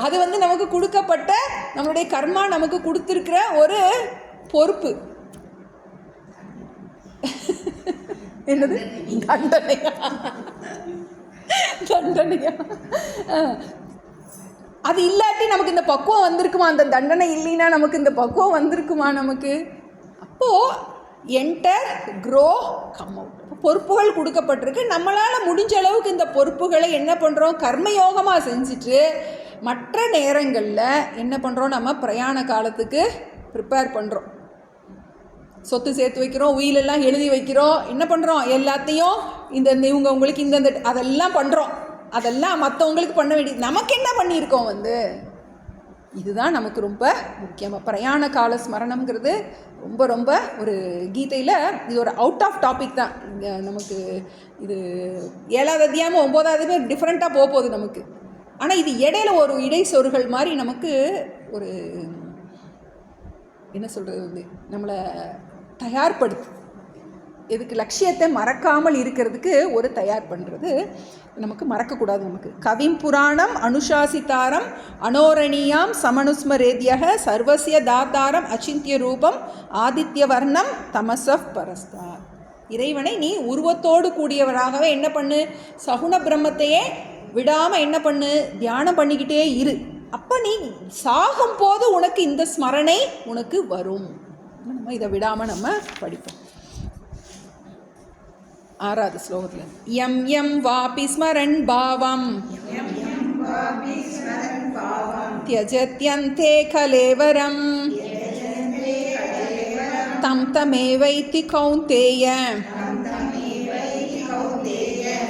அது நமக்கு கொடுக்கப்பட்ட, நம்மளுடைய கர்மா நமக்கு கொடுத்துருக்கிற ஒரு பொறுப்பு. என்னது? தண்டனையா? அது இல்லாட்டி நமக்கு இந்த பக்குவம் வந்திருக்குமா? அந்த தண்டனை இல்லைன்னா நமக்கு இந்த பக்குவம் வந்திருக்குமா நமக்கு? அப்போது என்டர், க்ரோ, கம் அவுட். பொறுப்புகள் கொடுக்கப்பட்டிருக்கு. நம்மளால் முடிஞ்ச அளவுக்கு இந்த பொறுப்புகளை என்ன பண்ணுறோம்? கர்மயோகமாக செஞ்சுட்டு மற்ற நேரங்களில் என்ன பண்ணுறோம்? நம்ம பிரயாண காலத்துக்கு ப்ரிப்பேர் பண்ணுறோம். சொத்து சேர்த்து வைக்கிறோம், உயிலெல்லாம் எழுதி வைக்கிறோம், என்ன பண்ணுறோம்? எல்லாத்தையும் இவங்க உங்களுக்கு இந்த அதெல்லாம் பண்ணுறோம். அதெல்லாம் மற்றவங்களுக்கு பண்ண வேண்டியது. நமக்கு என்ன பண்ணியிருக்கோம்? இதுதான் நமக்கு ரொம்ப முக்கியமாக. பிரயாண கால ஸ்மரணம்ங்கிறது ரொம்ப ரொம்ப ஒரு கீதையில் இது ஒரு அவுட் ஆஃப் டாபிக் தான். இங்கே நமக்கு இது 7வது அத்தியாயம் 9வது டிஃப்ரெண்ட்டாக போகுது நமக்கு. ஆனால் இது இடையில ஒரு இடைச்சொருகள் மாதிரி நமக்கு ஒரு என்ன சொல்கிறது, நம்மளை தயார்படுத்து. இதுக்கு லட்சியத்தை மறக்காமல் இருக்கிறதுக்கு ஒரு தயார் பண்ணுறது நமக்கு மறக்கக்கூடாது. நமக்கு கவிம் புராணம் அனுசாசித்தாரம் அனோரணியாம் சமனுஸ்மரேத்யக சர்வசிய தாத்தாரம் அச்சிந்திய ரூபம் ஆதித்ய வர்ணம் தமசப் பரஸ்தார். இறைவனை நீ உருவத்தோடு கூடியவராகவே என்ன பண்ணு? சகுண பிரம்மத்தையே விடாமல் என்ன பண்ணு? தியானம் பண்ணிக்கிட்டே இரு. அப்போ நீ சாகும் போது உனக்கு இந்த ஸ்மரணை உனக்கு வரும். நம்ம இதை விடாமல் நம்ம படிப்போம். 6வது ஸ்லோகத்தில் யம் யம் வாபி ஸ்மரன் பாவம் த்யஜத்யந்தே கலேவரம் தம் தமேவைதி கௌந்தேய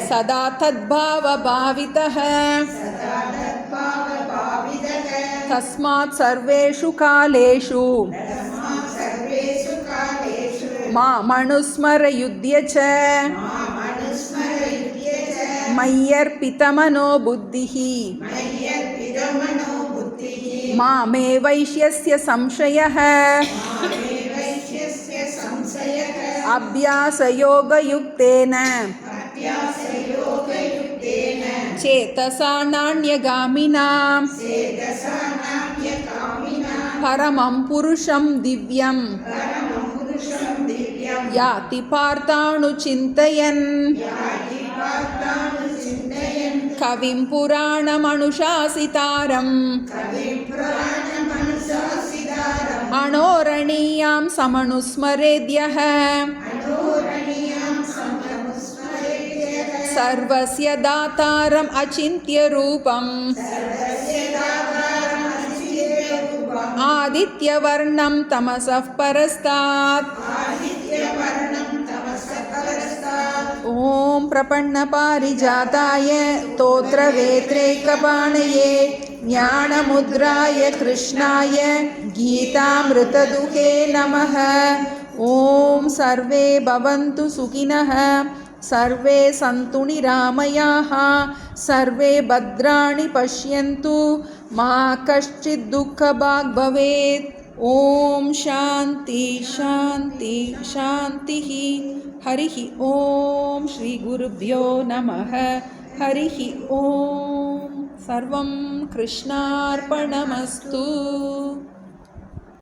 சதா தத்பாவ பாவிதः தஸ்மாத் சர்வேஷு காலேஷு மாமனுஸ்மர யுத்யச மய்யர்பிதமனோ புத்திஹி மாமே வைஷ்யஸ்ய சம்சயः அப்யாசயோகயுக்தேன சேதசா நாண்யகாமினாம் பரமம் புருஷம் திவ்யம் யாதி பார்த்தானுசிந்தயன் கவிம் புராணமனுசாசிதாரம் அனோரணீயாம் சமனுஸ்மரேத்யஹ சர்வஸ்ய தாத்தாரம் அசிந்த்ய ரூபம் ஆதித்யவர்ணம் தமசः பரஸ்தாத். ஓம் பிரபன்ன பாரிஜாதாய தோத்ரவேத்ரேகபாணயே ஞானமுத்ராய கிருஷ்ணாய கீதாமிருததுஹே நமः. ஓம் சர்வே பவந்து சுகினः सर्वे सन्तु निरामयाः सर्वे भद्राणि पश्यन्तु मा कश्चित् दुःखभाग् भवेत्. ओम शांति शांति शांतिः. हरिः ओम श्री गुरुभ्यो नमः. हरिः ओम. सर्वं कृष्णार्पणमस्तु.